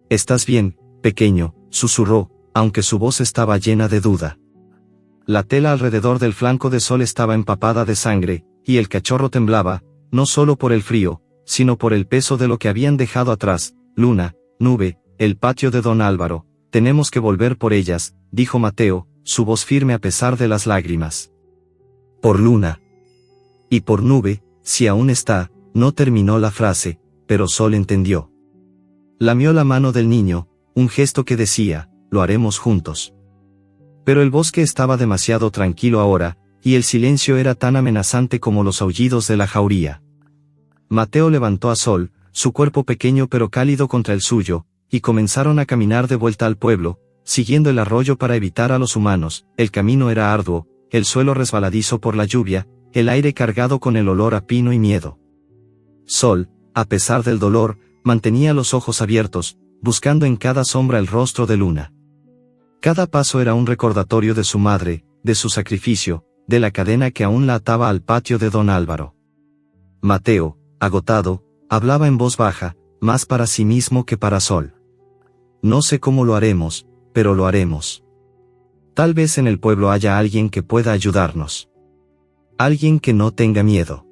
«¿Estás bien, pequeño?», susurró, aunque su voz estaba llena de duda. La tela alrededor del flanco de Sol estaba empapada de sangre, y el cachorro temblaba, no solo por el frío, sino por el peso de lo que habían dejado atrás. «Luna, Nube, el patio de Don Álvaro, tenemos que volver por ellas», dijo Mateo, su voz firme a pesar de las lágrimas. «Por Luna. Y por Nube, si aún está», no terminó la frase, pero Sol entendió. Lamió la mano del niño, un gesto que decía, «lo haremos juntos». Pero el bosque estaba demasiado tranquilo ahora, y el silencio era tan amenazante como los aullidos de la jauría. Mateo levantó a Sol, su cuerpo pequeño pero cálido contra el suyo, y comenzaron a caminar de vuelta al pueblo, siguiendo el arroyo para evitar a los humanos. El camino era arduo, el suelo resbaladizo por la lluvia, el aire cargado con el olor a pino y miedo. Sol, a pesar del dolor, mantenía los ojos abiertos, buscando en cada sombra el rostro de Luna. Cada paso era un recordatorio de su madre, de su sacrificio, de la cadena que aún la ataba al patio de don Álvaro. Mateo, agotado, hablaba en voz baja, más para sí mismo que para Sol. No sé cómo lo haremos, pero lo haremos. Tal vez en el pueblo haya alguien que pueda ayudarnos. Alguien que no tenga miedo.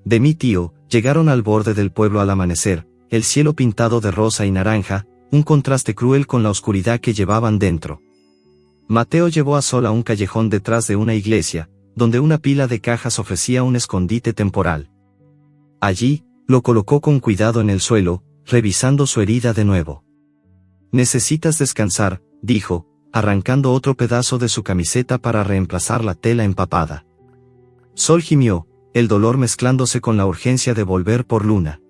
De mi tío, llegaron al borde del pueblo al amanecer, el cielo pintado de rosa y naranja, un contraste cruel con la oscuridad que llevaban dentro. Mateo llevó a Sol a un callejón detrás de una iglesia, donde una pila de cajas ofrecía un escondite temporal. Allí, lo colocó con cuidado en el suelo, revisando su herida de nuevo. «Necesitas descansar», dijo, arrancando otro pedazo de su camiseta para reemplazar la tela empapada. Sol gimió, el dolor mezclándose con la urgencia de volver por Luna.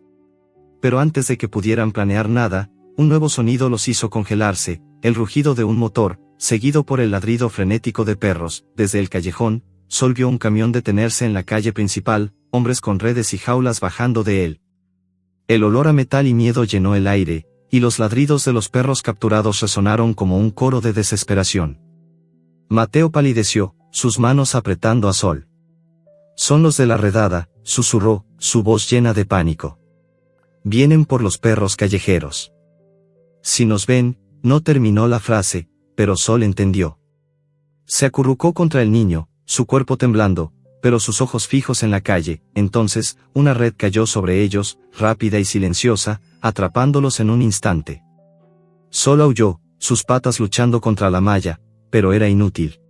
Pero antes de que pudieran planear nada, un nuevo sonido los hizo congelarse, el rugido de un motor, seguido por el ladrido frenético de perros. Desde el callejón, Sol vio un camión detenerse en la calle principal, hombres con redes y jaulas bajando de él. El olor a metal y miedo llenó el aire, y los ladridos de los perros capturados resonaron como un coro de desesperación. Mateo palideció, sus manos apretando a Sol. «Son los de la redada», susurró, su voz llena de pánico. «Vienen por los perros callejeros». «Si nos ven», no terminó la frase, pero Sol entendió. Se acurrucó contra el niño, su cuerpo temblando, pero sus ojos fijos en la calle. Entonces, una red cayó sobre ellos, rápida y silenciosa, atrapándolos en un instante. Sol aulló, sus patas luchando contra la malla, pero era inútil.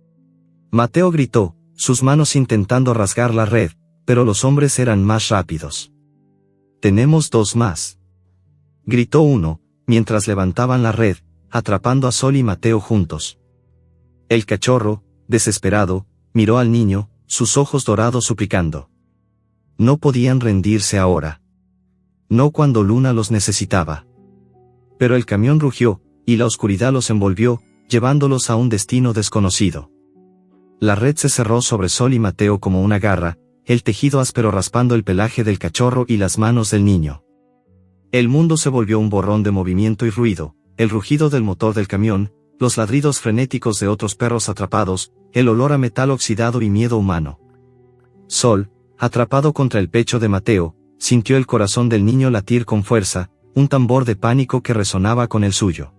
Mateo gritó, sus manos intentando rasgar la red, pero los hombres eran más rápidos. «Tenemos dos más», gritó uno, mientras levantaban la red, atrapando a Sol y Mateo juntos. El cachorro, desesperado, miró al niño, sus ojos dorados suplicando. No podían rendirse ahora. No cuando Luna los necesitaba. Pero el camión rugió, y la oscuridad los envolvió, llevándolos a un destino desconocido. La red se cerró sobre Sol y Mateo como una garra, el tejido áspero raspando el pelaje del cachorro y las manos del niño. El mundo se volvió un borrón de movimiento y ruido, el rugido del motor del camión, los ladridos frenéticos de otros perros atrapados, el olor a metal oxidado y miedo humano. Sol, atrapado contra el pecho de Mateo, sintió el corazón del niño latir con fuerza, un tambor de pánico que resonaba con el suyo.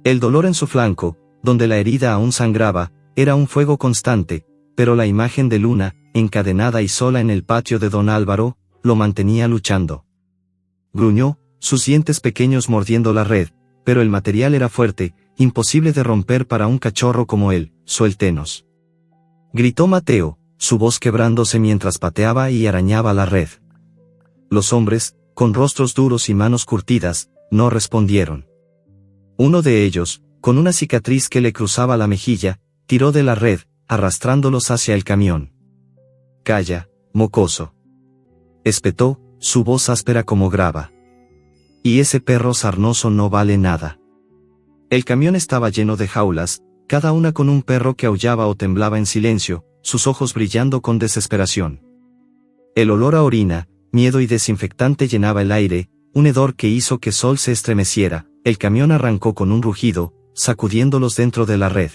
El dolor en su flanco, donde la herida aún sangraba, era un fuego constante, pero la imagen de Luna, encadenada y sola en el patio de don Álvaro, lo mantenía luchando. Gruñó, sus dientes pequeños mordiendo la red, pero el material era fuerte, imposible de romper para un cachorro como él. «Suéltenos», gritó Mateo, su voz quebrándose mientras pateaba y arañaba la red. Los hombres, con rostros duros y manos curtidas, no respondieron. Uno de ellos, con una cicatriz que le cruzaba la mejilla, tiró de la red, arrastrándolos hacia el camión. «Calla, mocoso», espetó, su voz áspera como grava. «Y ese perro sarnoso no vale nada». El camión estaba lleno de jaulas, cada una con un perro que aullaba o temblaba en silencio, sus ojos brillando con desesperación. El olor a orina, miedo y desinfectante llenaba el aire, un hedor que hizo que Sol se estremeciera. El camión arrancó con un rugido, sacudiéndolos dentro de la red.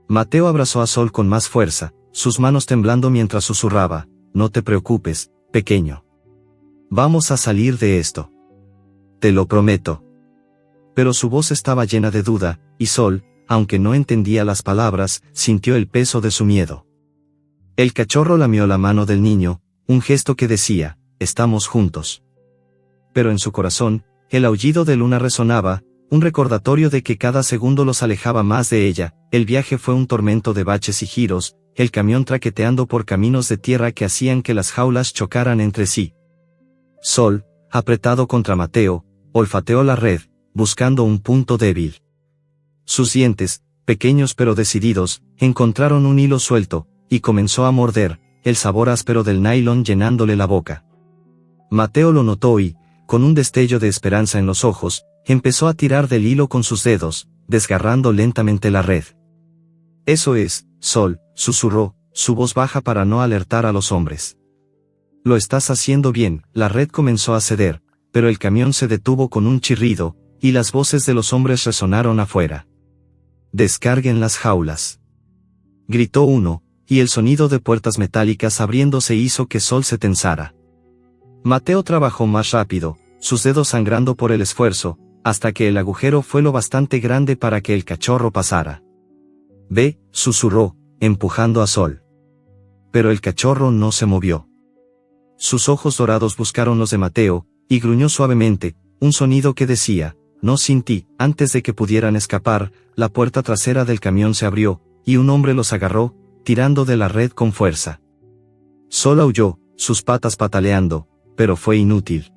Mateo abrazó a Sol con más fuerza, sus manos temblando mientras susurraba, «No te preocupes, pequeño. Vamos a salir de esto. Te lo prometo». Pero su voz estaba llena de duda, y Sol, aunque no entendía las palabras, sintió el peso de su miedo. El cachorro lamió la mano del niño, un gesto que decía, «Estamos juntos». Pero en su corazón, el aullido de Luna resonaba, un recordatorio de que cada segundo los alejaba más de ella. El viaje fue un tormento de baches y giros, el camión traqueteando por caminos de tierra que hacían que las jaulas chocaran entre sí. Sol, apretado contra Mateo, olfateó la red, buscando un punto débil. Sus dientes, pequeños pero decididos, encontraron un hilo suelto, y comenzó a morder, el sabor áspero del nylon llenándole la boca. Mateo lo notó y, con un destello de esperanza en los ojos, empezó a tirar del hilo con sus dedos, desgarrando lentamente la red. «Eso es, Sol», susurró, su voz baja para no alertar a los hombres. «Lo estás haciendo bien». La red comenzó a ceder, pero el camión se detuvo con un chirrido, y las voces de los hombres resonaron afuera. «Descarguen las jaulas. gritó uno, y el sonido de puertas metálicas abriéndose hizo que Sol se tensara. Mateo trabajó más rápido, sus dedos sangrando por el esfuerzo, hasta que el agujero fue lo bastante grande para que el cachorro pasara. «Ve», susurró, empujando a Sol. Pero el cachorro no se movió. Sus ojos dorados buscaron los de Mateo, y gruñó suavemente, un sonido que decía, «No sin ti». Antes de que pudieran escapar, la puerta trasera del camión se abrió, y un hombre los agarró, tirando de la red con fuerza. Sol aulló, sus patas pataleando, pero fue inútil.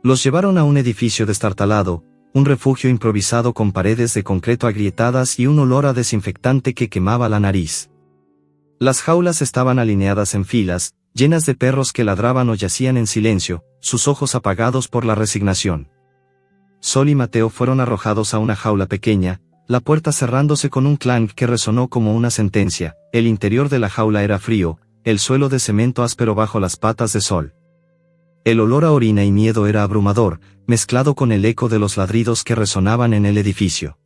Los llevaron a un edificio destartalado, un refugio improvisado con paredes de concreto agrietadas y un olor a desinfectante que quemaba la nariz. Las jaulas estaban alineadas en filas, llenas de perros que ladraban o yacían en silencio, sus ojos apagados por la resignación. Sol y Mateo fueron arrojados a una jaula pequeña, la puerta cerrándose con un clank que resonó como una sentencia. El interior de la jaula era frío, el suelo de cemento áspero bajo las patas de Sol. El olor a orina y miedo era abrumador, mezclado con el eco de los ladridos que resonaban en el edificio.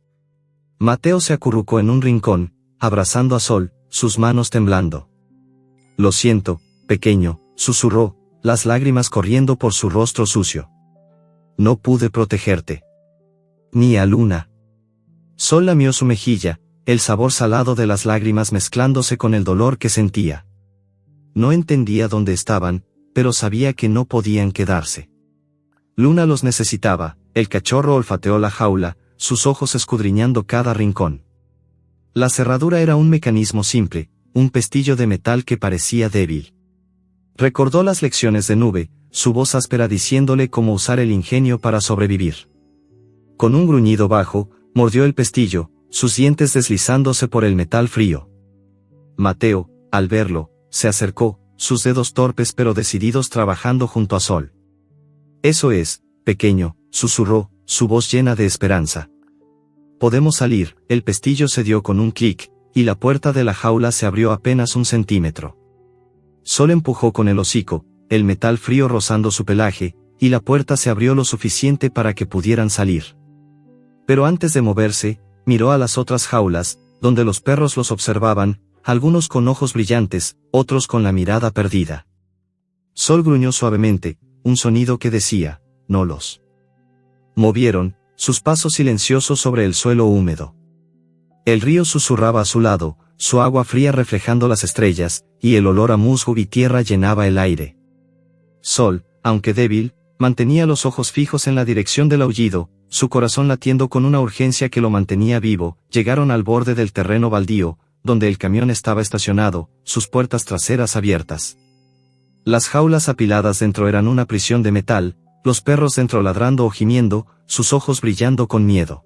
Mateo se acurrucó en un rincón, abrazando a Sol, sus manos temblando. «Lo siento, pequeño», susurró, las lágrimas corriendo por su rostro sucio. «No pude protegerte. Ni a Luna». Sol lamió su mejilla, el sabor salado de las lágrimas mezclándose con el dolor que sentía. No entendía dónde estaban, pero sabía que no podían quedarse. Luna los necesitaba. El cachorro olfateó la jaula, sus ojos escudriñando cada rincón. La cerradura era un mecanismo simple, un pestillo de metal que parecía débil. Recordó las lecciones de Nube, su voz áspera diciéndole cómo usar el ingenio para sobrevivir. Con un gruñido bajo, mordió el pestillo, sus dientes deslizándose por el metal frío. Mateo, al verlo, se acercó, sus dedos torpes pero decididos trabajando junto a Sol. «Eso es, pequeño», susurró, su voz llena de esperanza. «Podemos salir». El pestillo se dio con un clic, y la puerta de la jaula se abrió apenas 1 centímetro. Sol empujó con el hocico, el metal frío rozando su pelaje, y la puerta se abrió lo suficiente para que pudieran salir. Pero antes de moverse, miró a las otras jaulas, donde los perros los observaban, algunos con ojos brillantes, otros con la mirada perdida. Sol gruñó suavemente, un sonido que decía, «No los». Movieron, sus pasos silenciosos sobre el suelo húmedo. El río susurraba a su lado, su agua fría reflejando las estrellas, y el olor a musgo y tierra llenaba el aire. Sol, aunque débil, mantenía los ojos fijos en la dirección del aullido, su corazón latiendo con una urgencia que lo mantenía vivo. Llegaron al borde del terreno baldío, donde el camión estaba estacionado, sus puertas traseras abiertas. Las jaulas apiladas dentro eran una prisión de metal, los perros dentro ladrando o gimiendo, sus ojos brillando con miedo.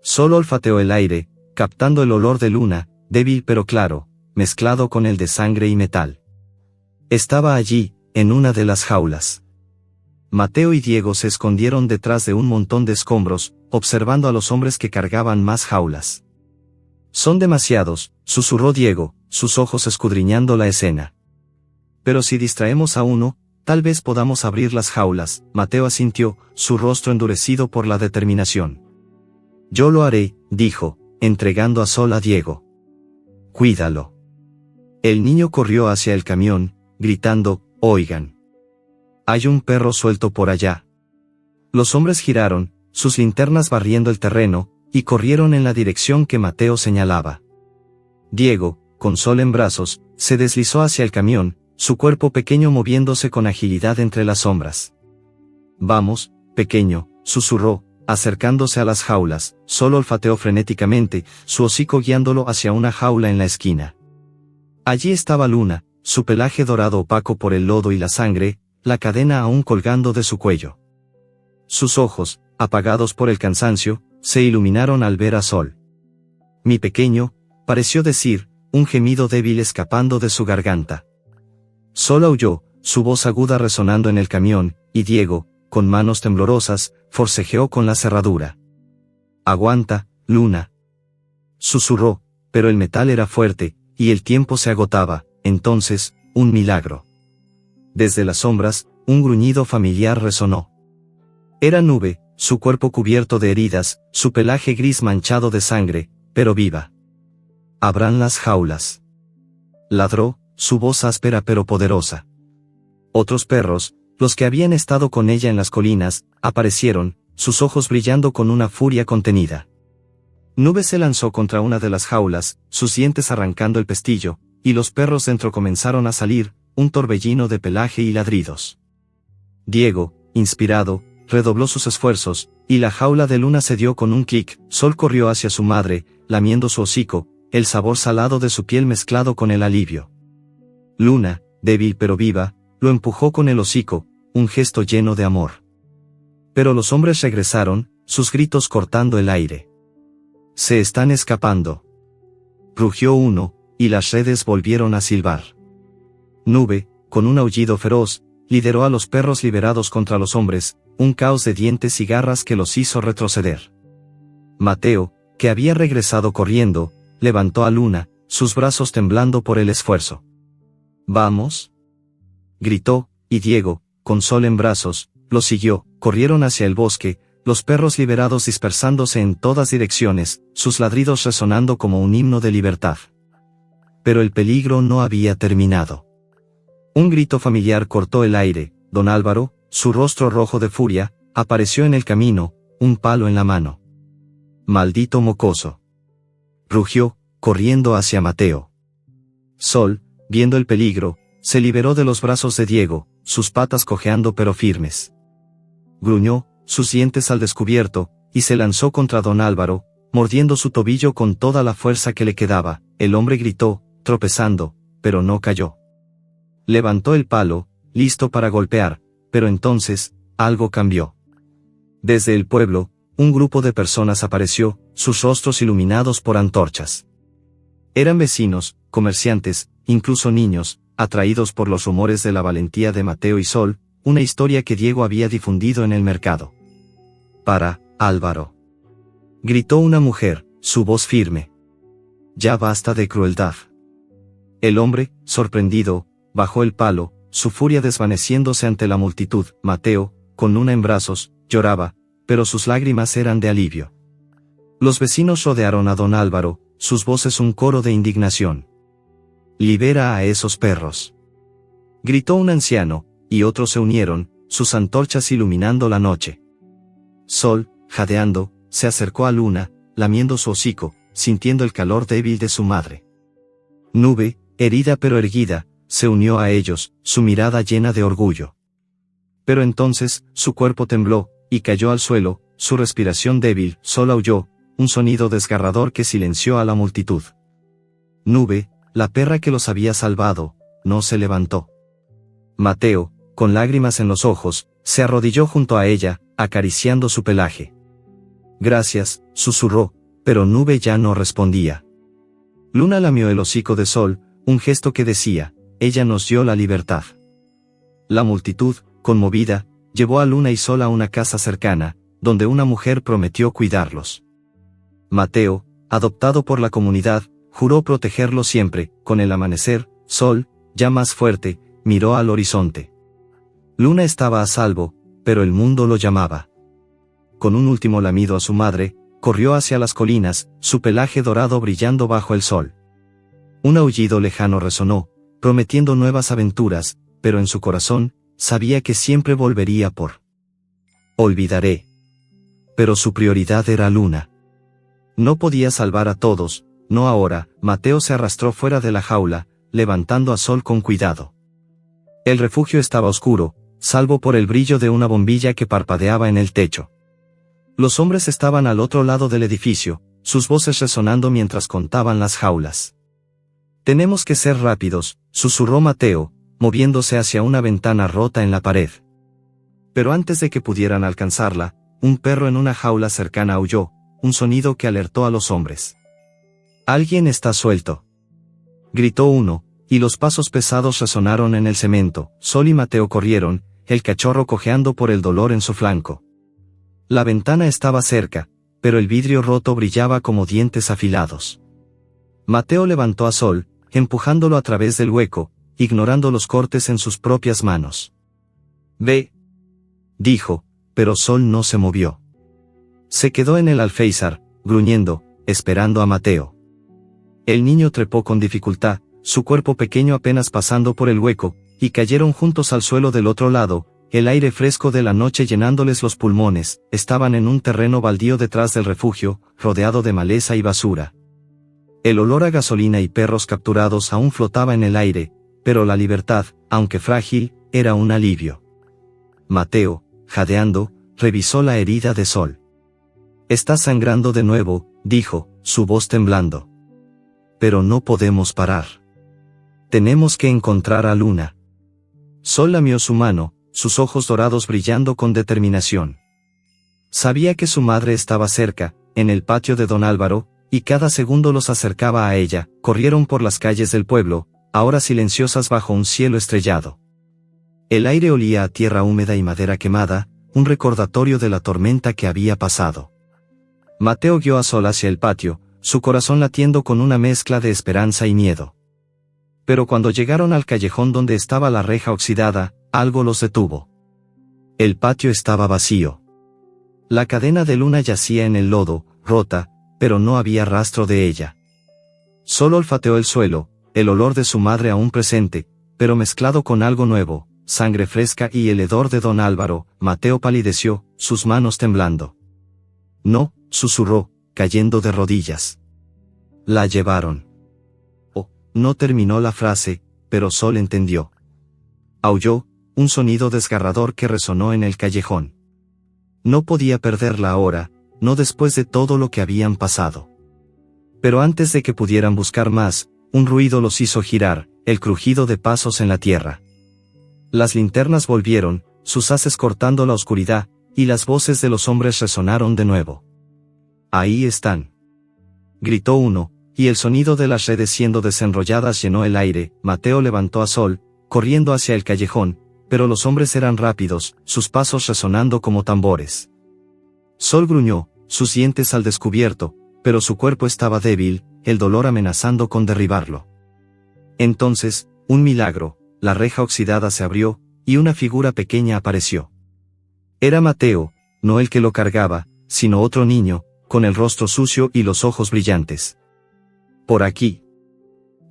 Solo olfateó el aire, captando el olor de Luna, débil pero claro, mezclado con el de sangre y metal. Estaba allí, en una de las jaulas. Mateo y Diego se escondieron detrás de un montón de escombros, observando a los hombres que cargaban más jaulas. «Son demasiados», susurró Diego, sus ojos escudriñando la escena. «Pero si distraemos a uno, tal vez podamos abrir las jaulas». Mateo asintió, su rostro endurecido por la determinación. «Yo lo haré», dijo, entregando a Sol a Diego. «Cuídalo». El niño corrió hacia el camión, gritando, «Oigan. Hay un perro suelto por allá». Los hombres giraron, sus linternas barriendo el terreno, y corrieron en la dirección que Mateo señalaba. Diego, con Sol en brazos, se deslizó hacia el camión, su cuerpo pequeño moviéndose con agilidad entre las sombras. «Vamos, pequeño», susurró, acercándose a las jaulas. Sol olfateó frenéticamente, su hocico guiándolo hacia una jaula en la esquina. Allí estaba Luna, su pelaje dorado opaco por el lodo y la sangre, la cadena aún colgando de su cuello. Sus ojos, apagados por el cansancio, se iluminaron al ver a Sol. «Mi pequeño», pareció decir, un gemido débil escapando de su garganta. Sol aulló, su voz aguda resonando en el camión, y Diego, con manos temblorosas, forcejeó con la cerradura. «Aguanta, Luna», susurró, pero el metal era fuerte, y el tiempo se agotaba. Entonces, un milagro. Desde las sombras, un gruñido familiar resonó. Era Nube, su cuerpo cubierto de heridas, su pelaje gris manchado de sangre, pero viva. Abran las jaulas. Ladró, su voz áspera pero poderosa. Otros perros, los que habían estado con ella en las colinas, aparecieron, sus ojos brillando con una furia contenida. Nube se lanzó contra una de las jaulas, sus dientes arrancando el pestillo, y los perros dentro comenzaron a salir, un torbellino de pelaje y ladridos. Diego, inspirado, redobló sus esfuerzos, y la jaula de Luna cedió con un clic. Sol corrió hacia su madre, lamiendo su hocico, el sabor salado de su piel mezclado con el alivio. Luna, débil pero viva, lo empujó con el hocico, un gesto lleno de amor. Pero los hombres regresaron, sus gritos cortando el aire. Se están escapando. Rugió uno, y las redes volvieron a silbar. Nube, con un aullido feroz, lideró a los perros liberados contra los hombres, un caos de dientes y garras que los hizo retroceder. Mateo, que había regresado corriendo, levantó a Luna, sus brazos temblando por el esfuerzo. «¿Vamos?», gritó, y Diego, con Sol en brazos, lo siguió. Corrieron hacia el bosque, los perros liberados dispersándose en todas direcciones, sus ladridos resonando como un himno de libertad. Pero el peligro no había terminado. Un grito familiar cortó el aire. Don Álvaro, su rostro rojo de furia, apareció en el camino, un palo en la mano. «Maldito mocoso», rugió, corriendo hacia Mateo. Sol, viendo el peligro, se liberó de los brazos de Diego, sus patas cojeando pero firmes. Gruñó, sus dientes al descubierto, y se lanzó contra don Álvaro, mordiendo su tobillo con toda la fuerza que le quedaba. El hombre gritó, tropezando, pero no cayó. Levantó el palo, listo para golpear, pero entonces, algo cambió. Desde el pueblo, un grupo de personas apareció, sus rostros iluminados por antorchas. Eran vecinos, comerciantes, incluso niños, atraídos por los rumores de la valentía de Mateo y Sol, una historia que Diego había difundido en el mercado. «Para, Álvaro», gritó una mujer, su voz firme. «Ya basta de crueldad». El hombre, sorprendido, bajó el palo, su furia desvaneciéndose ante la multitud. Mateo, con Luna en brazos, lloraba, pero sus lágrimas eran de alivio. Los vecinos rodearon a don Álvaro, sus voces un coro de indignación. «Libera a esos perros», gritó un anciano, y otros se unieron, sus antorchas iluminando la noche. Sol, jadeando, se acercó a Luna, lamiendo su hocico, sintiendo el calor débil de su madre. Nube, herida pero erguida, se unió a ellos, su mirada llena de orgullo. Pero entonces, su cuerpo tembló, y cayó al suelo, su respiración débil. Sol aulló, un sonido desgarrador que silenció a la multitud. Nube, la perra que los había salvado, no se levantó. Mateo, con lágrimas en los ojos, se arrodilló junto a ella, acariciando su pelaje. «Gracias», susurró, pero Nube ya no respondía. Luna lamió el hocico de Sol, un gesto que decía, «Ella nos dio la libertad». La multitud, conmovida, llevó a Luna y Sol a una casa cercana, donde una mujer prometió cuidarlos. Mateo, adoptado por la comunidad, juró protegerlos siempre. Con el amanecer, Sol, ya más fuerte, miró al horizonte. Luna estaba a salvo, pero el mundo lo llamaba. Con un último lamido a su madre, corrió hacia las colinas, su pelaje dorado brillando bajo el sol. Un aullido lejano resonó, prometiendo nuevas aventuras, pero en su corazón, sabía que siempre volvería por. «Olvidaré». Pero su prioridad era Luna. No podía salvar a todos, no ahora. Mateo se arrastró fuera de la jaula, levantando a Sol con cuidado. El refugio estaba oscuro, salvo por el brillo de una bombilla que parpadeaba en el techo. Los hombres estaban al otro lado del edificio, sus voces resonando mientras contaban las jaulas. «Tenemos que ser rápidos», susurró Mateo, moviéndose hacia una ventana rota en la pared. Pero antes de que pudieran alcanzarla, un perro en una jaula cercana aulló, un sonido que alertó a los hombres. «Alguien está suelto», gritó uno, y los pasos pesados resonaron en el cemento. Sol y Mateo corrieron, el cachorro cojeando por el dolor en su flanco. La ventana estaba cerca, pero el vidrio roto brillaba como dientes afilados. Mateo levantó a Sol, empujándolo a través del hueco, ignorando los cortes en sus propias manos. «Ve», dijo, pero Sol no se movió. Se quedó en el alféizar, gruñendo, esperando a Mateo. El niño trepó con dificultad, su cuerpo pequeño apenas pasando por el hueco, y cayeron juntos al suelo del otro lado, el aire fresco de la noche llenándoles los pulmones. Estaban en un terreno baldío detrás del refugio, rodeado de maleza y basura. El olor a gasolina y perros capturados aún flotaba en el aire, pero la libertad, aunque frágil, era un alivio. Mateo, jadeando, revisó la herida de Sol. «Está sangrando de nuevo», dijo, su voz temblando. «Pero no podemos parar. Tenemos que encontrar a Luna». Sol lamió su mano, sus ojos dorados brillando con determinación. Sabía que su madre estaba cerca, en el patio de don Álvaro, y cada segundo los acercaba a ella. Corrieron por las calles del pueblo, ahora silenciosas bajo un cielo estrellado. El aire olía a tierra húmeda y madera quemada, un recordatorio de la tormenta que había pasado. Mateo guió a Sol hacia el patio, su corazón latiendo con una mezcla de esperanza y miedo. Pero cuando llegaron al callejón donde estaba la reja oxidada, algo los detuvo. El patio estaba vacío. La cadena de Luna yacía en el lodo, rota, pero no había rastro de ella. Solo olfateó el suelo, el olor de su madre aún presente, pero mezclado con algo nuevo, sangre fresca y el hedor de don Álvaro. Mateo palideció, sus manos temblando. «No», susurró, cayendo de rodillas. «La llevaron». No terminó la frase, pero Sol entendió. Aulló, un sonido desgarrador que resonó en el callejón. No podía perderla ahora, no después de todo lo que habían pasado. Pero antes de que pudieran buscar más, un ruido los hizo girar, el crujido de pasos en la tierra. Las linternas volvieron, sus haces cortando la oscuridad, y las voces de los hombres resonaron de nuevo. «Ahí están», gritó uno, y el sonido de las redes siendo desenrolladas llenó el aire. Mateo levantó a Sol, corriendo hacia el callejón, pero los hombres eran rápidos, sus pasos resonando como tambores. Sol gruñó, sus dientes al descubierto, pero su cuerpo estaba débil, el dolor amenazando con derribarlo. Entonces, un milagro, la reja oxidada se abrió, y una figura pequeña apareció. Era Mateo, no el que lo cargaba, sino otro niño, con el rostro sucio y los ojos brillantes. «Por aquí»,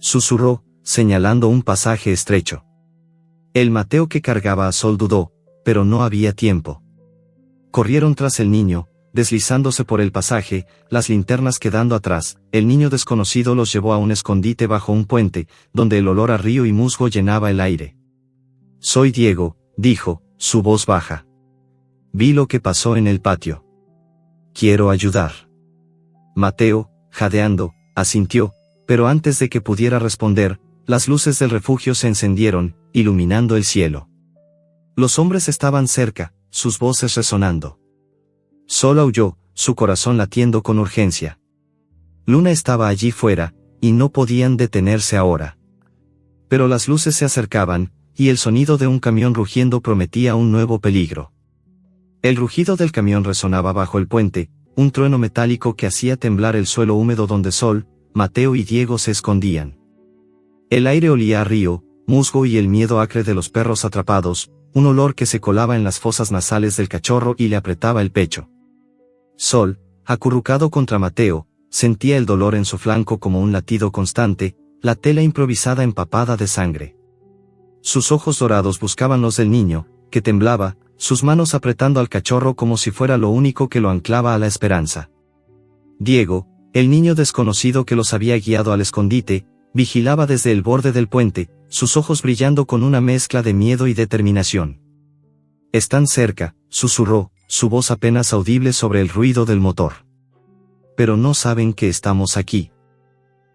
susurró, señalando un pasaje estrecho. El Mateo que cargaba a Sol dudó, pero no había tiempo. Corrieron tras el niño, deslizándose por el pasaje, las linternas quedando atrás. El niño desconocido los llevó a un escondite bajo un puente, donde el olor a río y musgo llenaba el aire. «Soy Diego», dijo, su voz baja. «Vi lo que pasó en el patio. Quiero ayudar». Mateo, jadeando, asintió, pero antes de que pudiera responder, las luces del refugio se encendieron, iluminando el cielo. Los hombres estaban cerca, sus voces resonando. Sol aulló, su corazón latiendo con urgencia. Luna estaba allí fuera, y no podían detenerse ahora. Pero las luces se acercaban, y el sonido de un camión rugiendo prometía un nuevo peligro. El rugido del camión resonaba bajo el puente, un trueno metálico que hacía temblar el suelo húmedo donde Sol, Mateo y Diego se escondían. El aire olía a río, musgo y el miedo acre de los perros atrapados, un olor que se colaba en las fosas nasales del cachorro y le apretaba el pecho. Sol, acurrucado contra Mateo, sentía el dolor en su flanco como un latido constante, la tela improvisada empapada de sangre. Sus ojos dorados buscaban los del niño, que temblaba, sus manos apretando al cachorro como si fuera lo único que lo anclaba a la esperanza. Diego, el niño desconocido que los había guiado al escondite, vigilaba desde el borde del puente, sus ojos brillando con una mezcla de miedo y determinación. «Están cerca», susurró, su voz apenas audible sobre el ruido del motor. «Pero no saben que estamos aquí».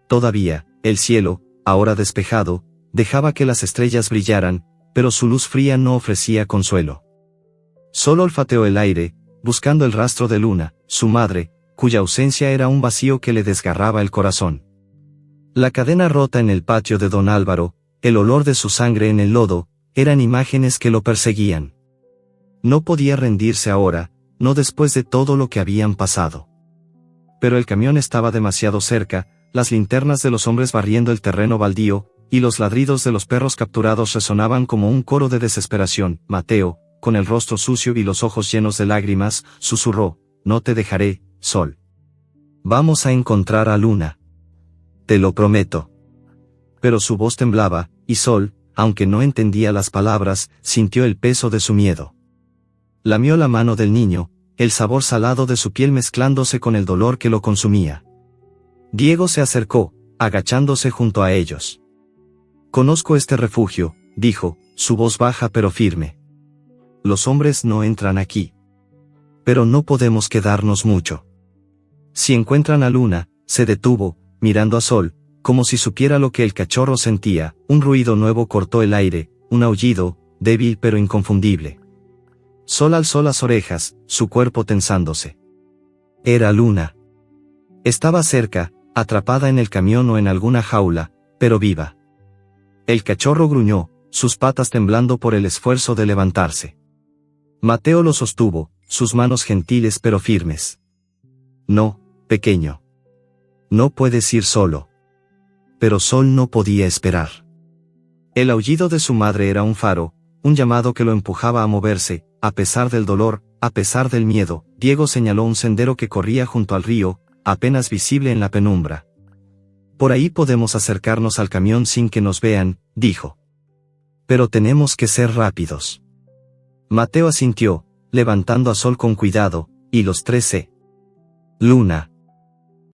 Todavía, el cielo, ahora despejado, dejaba que las estrellas brillaran, pero su luz fría no ofrecía consuelo. Solo olfateó el aire, buscando el rastro de Luna, su madre, cuya ausencia era un vacío que le desgarraba el corazón. La cadena rota en el patio de don Álvaro, el olor de su sangre en el lodo, eran imágenes que lo perseguían. No podía rendirse ahora, no después de todo lo que habían pasado. Pero el camión estaba demasiado cerca, las linternas de los hombres barriendo el terreno baldío, y los ladridos de los perros capturados resonaban como un coro de desesperación. Mateo, con el rostro sucio y los ojos llenos de lágrimas, susurró: «No te dejaré, Sol. Vamos a encontrar a Luna». te lo prometo. Pero su voz temblaba, y Sol, aunque no entendía las palabras, sintió el peso de su miedo. Lamió la mano del niño, el sabor salado de su piel mezclándose con el dolor que lo consumía. Diego se acercó, agachándose junto a ellos. Conozco este refugio, dijo, su voz baja pero firme. Los hombres no entran aquí. Pero no podemos quedarnos mucho. Si encuentran a Luna, se detuvo, mirando a Sol, como si supiera lo que el cachorro sentía. Un ruido nuevo cortó el aire, un aullido, débil pero inconfundible. Sol alzó las orejas, su cuerpo tensándose. Era Luna. Estaba cerca, atrapada en el camión o en alguna jaula, pero viva. El cachorro gruñó, sus patas temblando por el esfuerzo de levantarse. Mateo lo sostuvo, sus manos gentiles pero firmes. No, pequeño. No puedes ir solo. Pero Sol no podía esperar. El aullido de su madre era un faro, un llamado que lo empujaba a moverse, a pesar del dolor, a pesar del miedo. Diego señaló un sendero que corría junto al río, apenas visible en la penumbra. Por ahí podemos acercarnos al camión sin que nos vean, dijo. Pero tenemos que ser rápidos. Mateo asintió, levantando a Sol con cuidado, y los tres se. Luna.